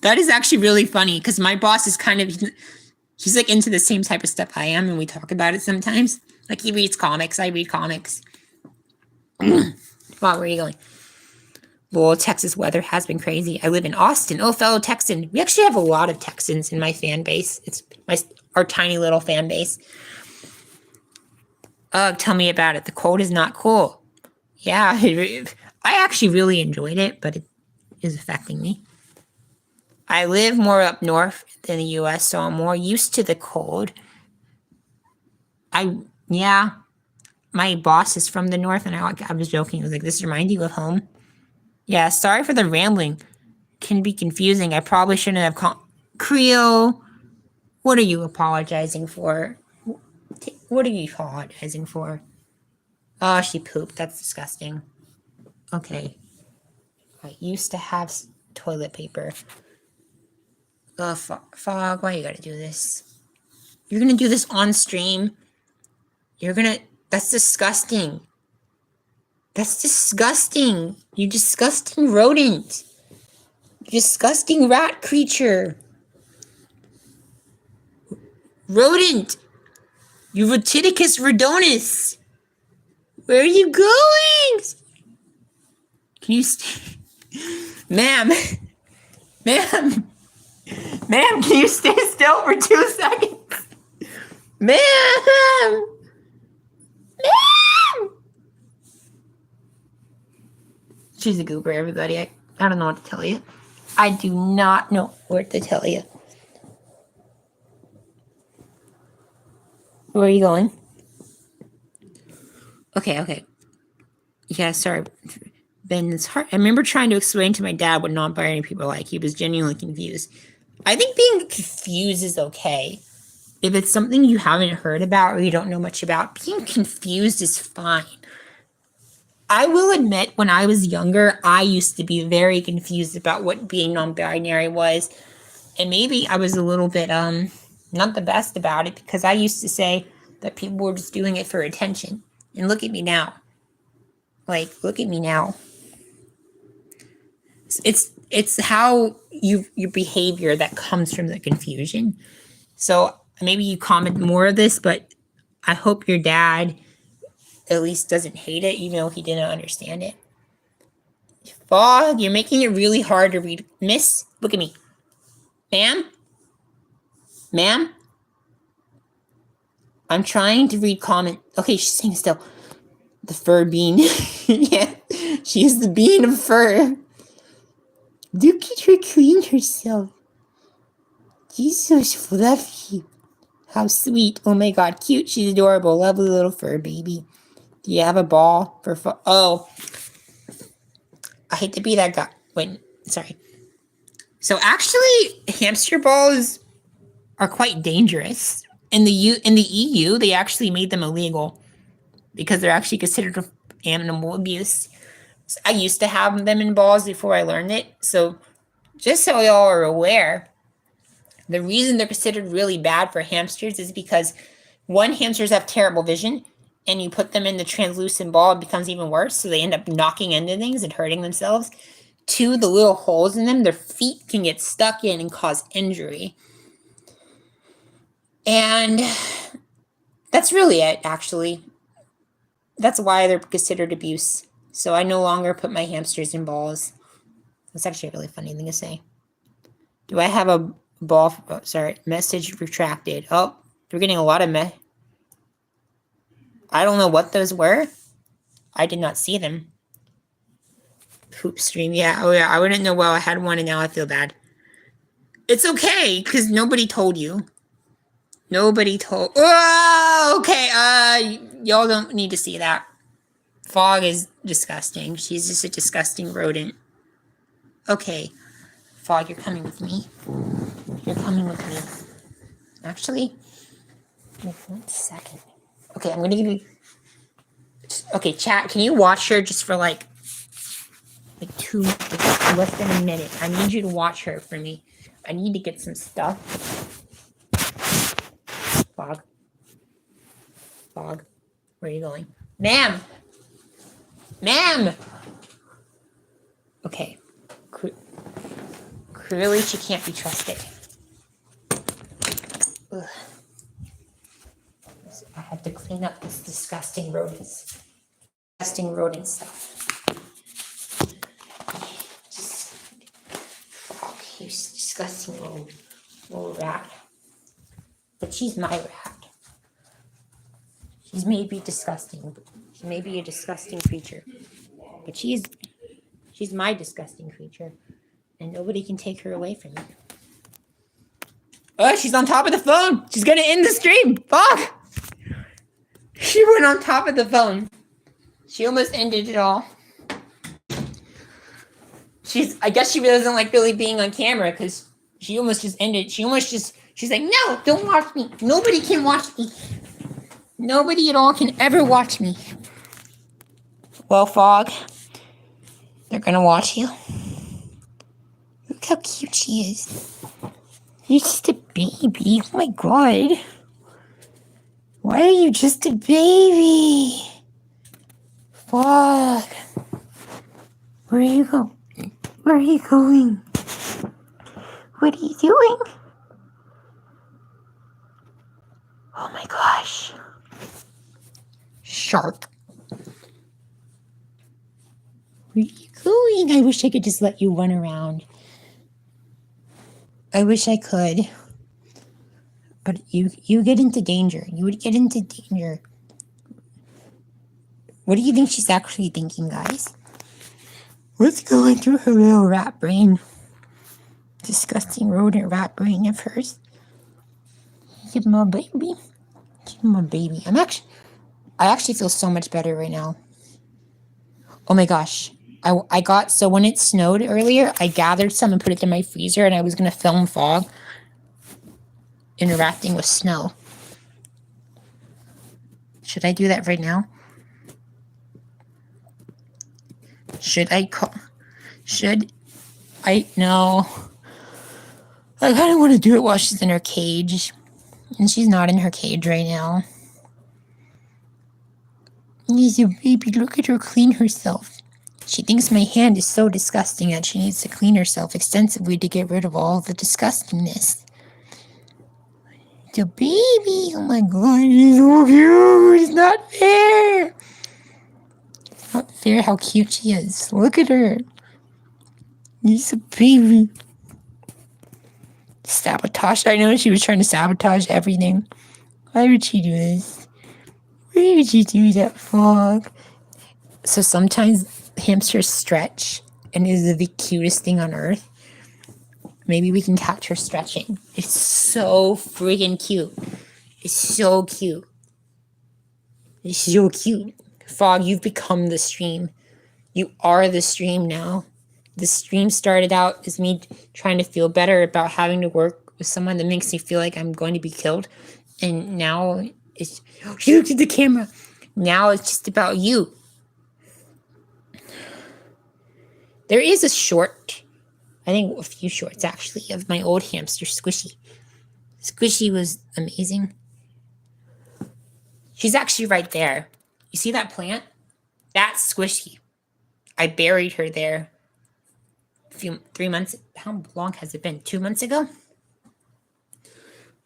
That is actually really funny because my boss is he's like into the same type of stuff I am and we talk about it sometimes. Like he reads comics, I read comics. Wow, where are you going? Well, Texas weather has been crazy. I live in Austin. Oh, fellow Texan. We actually have a lot of Texans in my fan base. It's our tiny little fan base. Tell me about it. The cold is not cool. Yeah, I actually really enjoyed it, but it is affecting me. I live more up north than the U.S., so I'm more used to the cold. My boss is from the north, and I was joking. I was like, this reminds you of home. Yeah, sorry for the rambling. Can be confusing. I probably shouldn't have called. Creole, what are you apologizing for? What are you apologizing for? Oh, she pooped. That's disgusting. Okay. I used to have toilet paper. Oh, Fog, why you gotta do this? You're gonna do this on stream? That's disgusting. That's disgusting. You disgusting rodent. You disgusting rat creature. Rodent. You Rotiticus rodonus. Where are you going? Can you Ma'am. Ma'am, can you stay still for 2 seconds? Ma'am! She's a goober, everybody. I don't know what to tell you. I do not know what to tell you. Where are you going? Okay. Yeah, sorry. been as hard. I remember trying to explain to my dad what non-binary people are like. He was genuinely confused. I think being confused is okay. If it's something you haven't heard about or you don't know much about, being confused is fine. I will admit, when I was younger, I used to be very confused about what being non-binary was. And maybe I was a little bit, not the best about it, because I used to say that people were just doing it for attention. And look at me now. Like, look at me now. It's how your behavior that comes from the confusion. So maybe you comment more of this, but I hope your dad at least doesn't hate it, even though he didn't understand it. Fog, you're making it really hard to read. Miss, look at me. Ma'am? Ma'am? I'm trying to read comment. Okay, she's saying still. The fur bean. Yeah, she's the bean of fur. Look at her clean herself. She's so fluffy. How sweet. Oh my god, cute. She's adorable. Lovely little fur baby. Do you have a ball for fun? Oh. I hate to be that guy. Wait, sorry. So actually, hamster balls are quite dangerous. In the EU, they actually made them illegal because they're actually considered animal abuse. So I used to have them in balls before I learned it. So just so y'all are aware, the reason they're considered really bad for hamsters is because, one, hamsters have terrible vision, and you put them in the translucent ball, it becomes even worse. So they end up knocking into things and hurting themselves. Two, the little holes in them, their feet can get stuck in and cause injury. And that's really it, actually. That's why they're considered abuse. So I no longer put my hamsters in balls. That's actually a really funny thing to say. Do I have a ball? Oh, sorry, message retracted. Oh, we're getting a lot of I don't know what those were. I did not see them. Poop stream. Yeah. Oh, yeah. I wouldn't know. Well, I had one and now I feel bad. It's okay because nobody told you. Nobody told. Oh, okay. Y'all don't need to see that. Fog is disgusting. She's just a disgusting rodent. Okay. Fog, you're coming with me. You're coming with me. Actually, wait 1 second. Okay, I'm going to give you... Okay, chat, can you watch her just for like less than a minute? I need you to watch her for me. I need to get some stuff. Fog. Fog. Where are you going? Ma'am! Ma'am! Okay. Clearly she can't be trusted. Ugh. I have to clean up this disgusting rodents. Disgusting rodent stuff. You disgusting little rat. But she's my rat. She's maybe disgusting. She may be a disgusting creature. But she's my disgusting creature. And nobody can take her away from me. Oh, she's on top of the phone. She's gonna end the stream. Fuck! She went on top of the phone. She almost ended it all. I guess she doesn't like really being on camera because she almost just ended. She's like, no, don't watch me. Nobody can watch me. Nobody at all can ever watch me. Well, Fog, they're gonna watch you. Look how cute she is. You're just a baby. Oh my god. Why are you just a baby? Fog. Where are you going? Where are you going? What are you doing? Oh my gosh. Shark. Where are you going? I wish I could just let you run around. I wish I could. But you get into danger. You would get into danger. What do you think she's actually thinking, guys? What's going through her little rat brain? Disgusting rodent rat brain of hers. Give him a baby. Give him a baby. I actually feel so much better right now. Oh my gosh. So when it snowed earlier, I gathered some and put it in my freezer, and I was going to film Fog interacting with snow. Should I do that right now? No. I kind of want to do it while she's in her cage. And she's not in her cage right now. She's a baby. Look at her clean herself. She thinks my hand is so disgusting that she needs to clean herself extensively to get rid of all the disgustingness. The baby. Oh my god, she's so cute. It's not fair. It's not fair how cute she is. Look at her. She's a baby. Sabotage. I know she was trying to sabotage everything. Why would she do this? Why would you do that, Fog? So sometimes hamsters stretch, and it is the cutest thing on earth. Maybe we can catch her stretching. It's so freaking cute. It's so cute. It's so cute. Fog, you've become the stream. You are the stream now. The stream started out as me trying to feel better about having to work with someone that makes me feel like I'm going to be killed. And now it's... She looked at the camera. Now it's just about you. There is a short, I think a few shorts actually, of my old hamster, Squishy. Squishy was amazing. She's actually right there. You see that plant? That's Squishy. I buried her there 3 months. How long has it been? 2 months ago?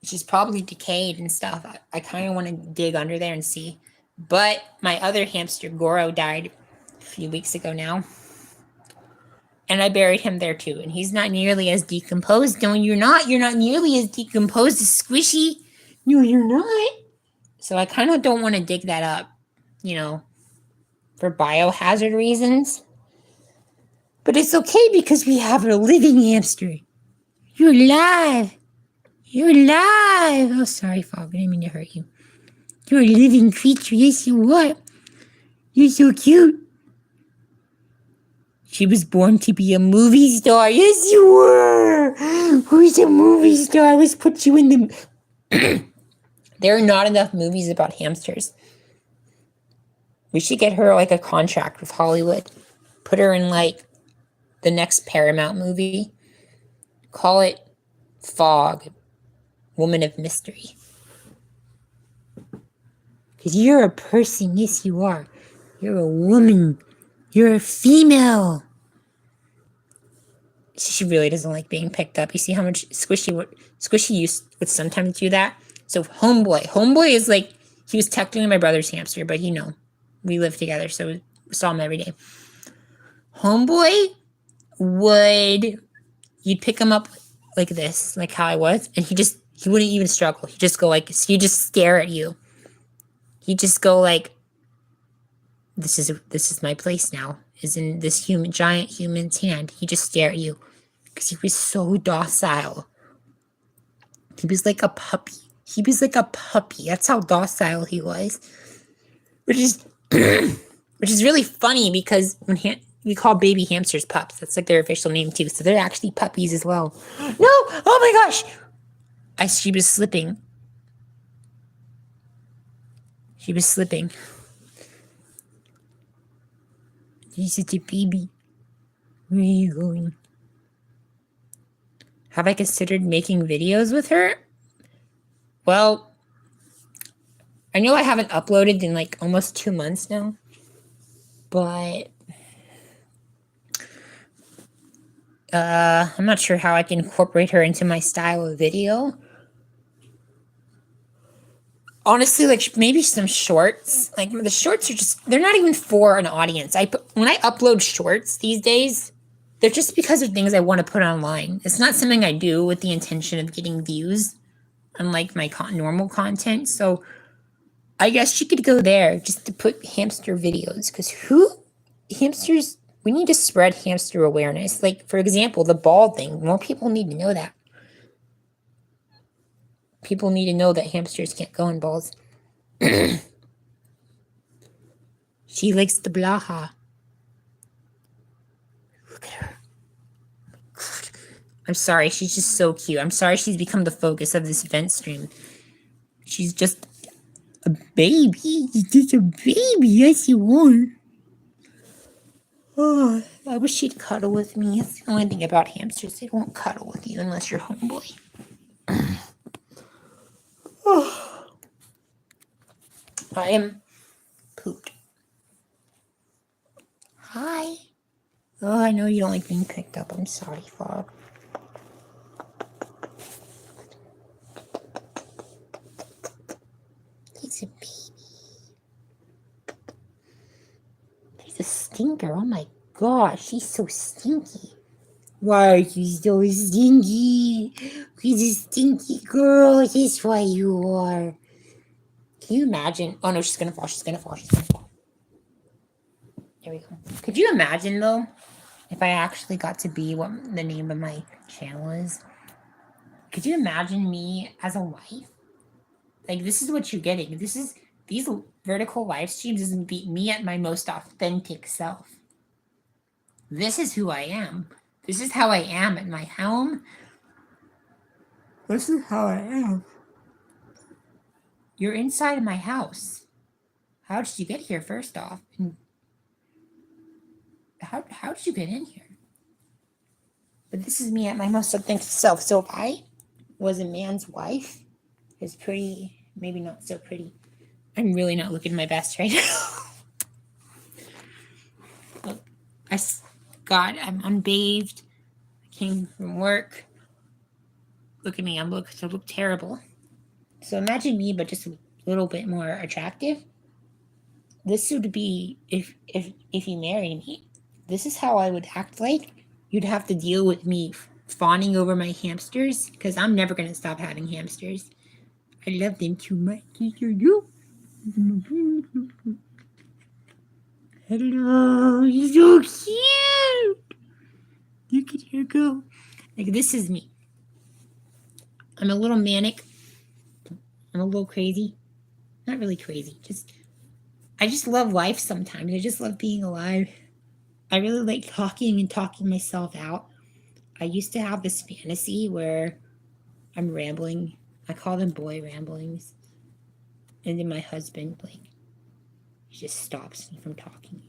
She's probably decayed and stuff. I kind of want to dig under there and see. But my other hamster, Goro, died a few weeks ago now. And I buried him there too. And he's not nearly as decomposed. No, you're not. You're not nearly as decomposed as Squishy. No, you're not. So I kind of don't want to dig that up, for biohazard reasons. But it's okay because we have a living hamster. You're alive. You're alive. Oh, sorry, Fog. I didn't mean to hurt you. You're a living creature. Yes, you are. You're so cute. She was born to be a movie star. Yes, you were. Who's a movie star? I was put you in the... There are not enough movies about hamsters. We should get her a contract with Hollywood. Put her in the next Paramount movie. Call it Fog, Woman of Mystery. Because you're a person. Yes, you are. You're a woman. You're a female. She really doesn't like being picked up. You see how much Squishy would sometimes do that? So Homeboy is he was technically my brother's hamster, but we live together, so we saw him every day. Homeboy you'd pick him up like this, like how I was, and he wouldn't even struggle. He'd just go he'd just stare at you. He'd just go this is my place now, is in this giant human's hand. He'd just stare at you because he was so docile. He was like a puppy. That's how docile he was. Which is really funny because when we call baby hamsters pups. That's their official name too. So they're actually puppies as well. No! Oh my gosh! She was slipping. She's such a baby. Where are you going? Have I considered making videos with her? Well, I know I haven't uploaded in almost 2 months now, but I'm not sure how I can incorporate her into my style of video. Honestly, maybe some shorts. The shorts are they're not even for an audience. When I upload shorts these days, they're just because of things I want to put online. It's not something I do with the intention of getting views, unlike my normal content. So I guess you could go there just to put hamster videos, because hamsters, we need to spread hamster awareness. For example, the bald thing. More people need to know that. People need to know that hamsters can't go in balls. She likes the blaha. I'm sorry, she's just so cute. I'm sorry she's become the focus of this vent stream. She's just a baby. She's just a baby. Yes, you are. Oh, I wish she'd cuddle with me. That's the only thing about hamsters. They won't cuddle with you unless you're homeboy. Oh, I am pooped. Hi. Oh, I know you don't like being picked up. I'm sorry, Fog. He's a baby. He's a stinker. Oh my gosh, he's so stinky. Why are you so stinky? He's a stinky girl. That's why you are. Can you imagine? Oh no, she's gonna fall. She's gonna fall. She's gonna fall. There we go. Could you imagine though, if I actually got to be what the name of my channel is? Could you imagine me as a wife? Like, this is what you're getting. These vertical live streams is me at my most authentic self. This is who I am. This is how I am at my home. This is how I am. You're inside of my house. How did you get here, first off? And how did you get in here? But this is me at my most authentic self. So if I was a man's wife, it's pretty, maybe not so pretty. I'm really not looking my best right now. Look, I'm unbathed. I came from work. Look at me, I look terrible. So imagine me, but just a little bit more attractive. This would be if you married me. This is how I would act like. You'd have to deal with me fawning over my hamsters because I'm never gonna stop having hamsters. I love them too much. You. Hello, you're so cute. Look at her go. Like, this is me. I'm a little manic. I'm a little crazy. Not really crazy. I just love life sometimes. I just love being alive. I really like talking myself out. I used to have this fantasy where I'm rambling. I call them boy ramblings. And then my husband, he just stops me from talking.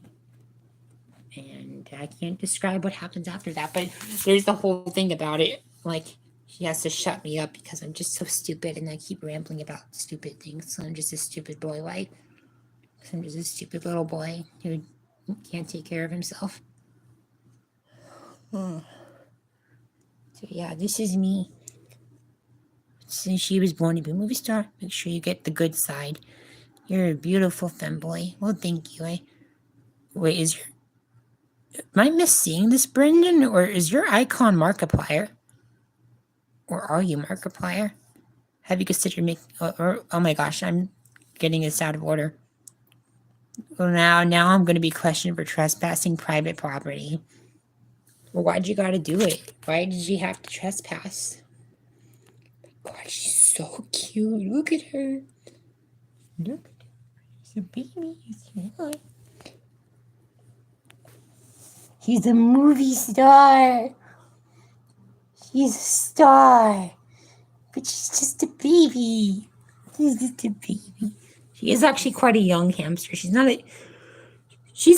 And I can't describe what happens after that, but there's the whole thing about it. He has to shut me up because I'm just so stupid and I keep rambling about stupid things. So I'm just a stupid boy, I'm just a stupid little boy who can't take care of himself. So yeah, this is me. Since she was born to be a movie star, make sure you get the good side. You're a beautiful femboy. Well, thank you. Wait, am I misseeing this, Brendan? Or is your icon Markiplier? Or are you Markiplier? Have you considered making... Oh my gosh, I'm getting this out of order. Well, now I'm going to be questioned for trespassing private property. Well, why'd you gotta do it? Why did you have to trespass? Oh my God, she's so cute. Look at her. Look at her. She's a baby. She's a movie star. She's a star. But she's just a baby. She's just a baby. She is actually quite a young hamster. She's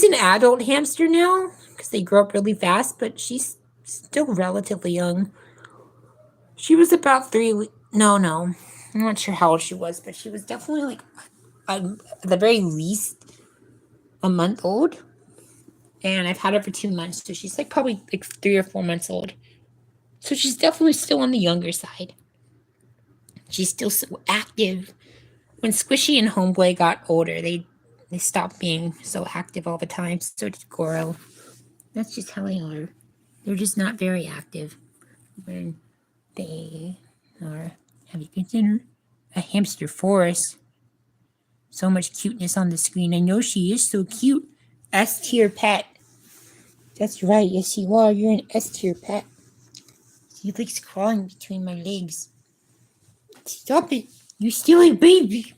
an adult hamster now because they grow up really fast, but she's still relatively young. She was about 3 weeks. No. I'm not sure how old she was, but she was definitely at the very least a month old. And I've had her for 2 months, so she's probably 3 or 4 months old. So she's definitely still on the younger side. She's still so active. When Squishy and Homeboy got older, they stopped being so active all the time. So did Goro. That's just how they are. They're just not very active when they are. Have you considered a hamster forest? So much cuteness on the screen. I know she is so cute. S-tier pet. That's right. Yes, you are. You're an S-tier pet. She likes crawling between my legs. Stop it. You're still a baby.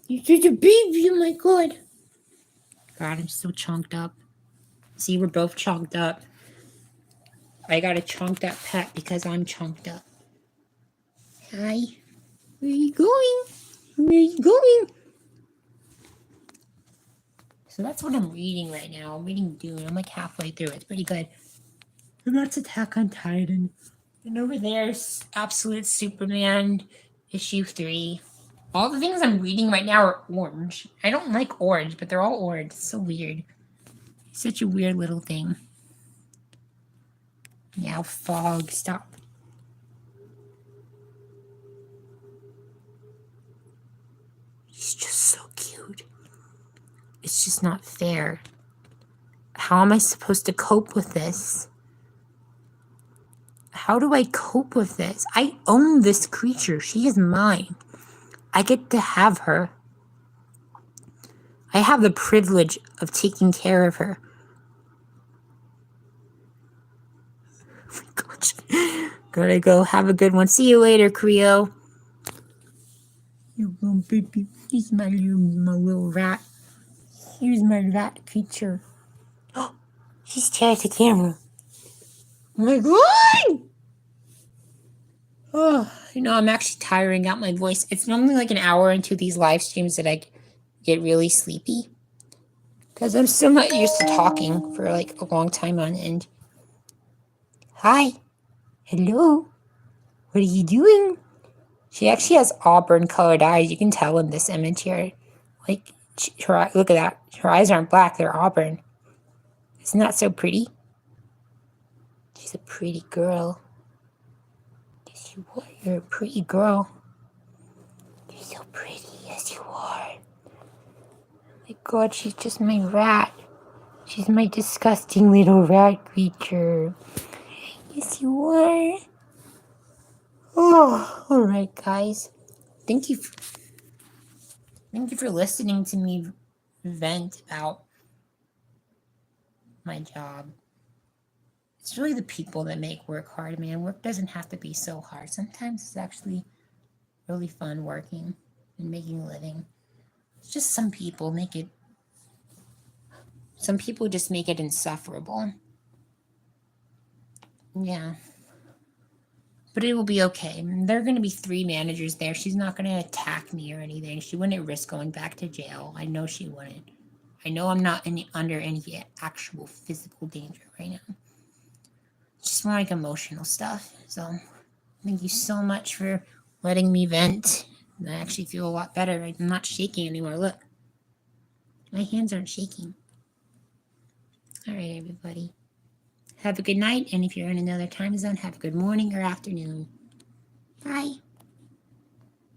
You're just a baby. Oh my God. God, I'm so chunked up. See, we're both chunked up. I got a chunked up pet because I'm chunked up. Hi. Where are you going? Where are you going? So that's what I'm reading right now. I'm reading Dune. I'm like halfway through. It's pretty good. And that's Attack on Titan. And over there's Absolute Superman, issue 3. All the things I'm reading right now are orange. I don't like orange, but they're all orange. It's so weird. Such a weird little thing. Now, Fog, stop. He's just so cute. It's just not fair. How am I supposed to cope with this? How do I cope with this? I own this creature. She is mine. I get to have her. I have the privilege of taking care of her. Oh my gosh. Gotta go. Have a good one. See you later, Creo. You little baby. He's my little rat. Here's my rat creature. Oh, she stared at the camera. Oh my god! Oh, I'm actually tiring out my voice. It's normally like an hour into these live streams that I get really sleepy. Because I'm still not used to talking for like a long time on end. Hi. Hello. What are you doing? She actually has auburn colored eyes. You can tell in this image here. Like, look at that. Her eyes aren't black, they're auburn. Isn't that so pretty? She's a pretty girl. Yes, you are. You're a pretty girl. You're so pretty. Yes, you are. Oh my god, she's just my rat. She's my disgusting little rat creature. Yes, you are. Oh, all right, guys. Thank you for listening to me vent about my job. It's really the people that make work hard, man. Work doesn't have to be so hard. Sometimes it's actually really fun working and making a living. It's just some people just make it insufferable. Yeah. But it will be okay. There are going to be 3 managers there. She's not going to attack me or anything. She wouldn't risk going back to jail. I know she wouldn't. I know I'm not under any actual physical danger right now. It's just more like emotional stuff. So thank you so much for letting me vent. I actually feel a lot better. I'm not shaking anymore. Look. My hands aren't shaking. All right, everybody. Have a good night. And if you're in another time zone, have a good morning or afternoon. Bye.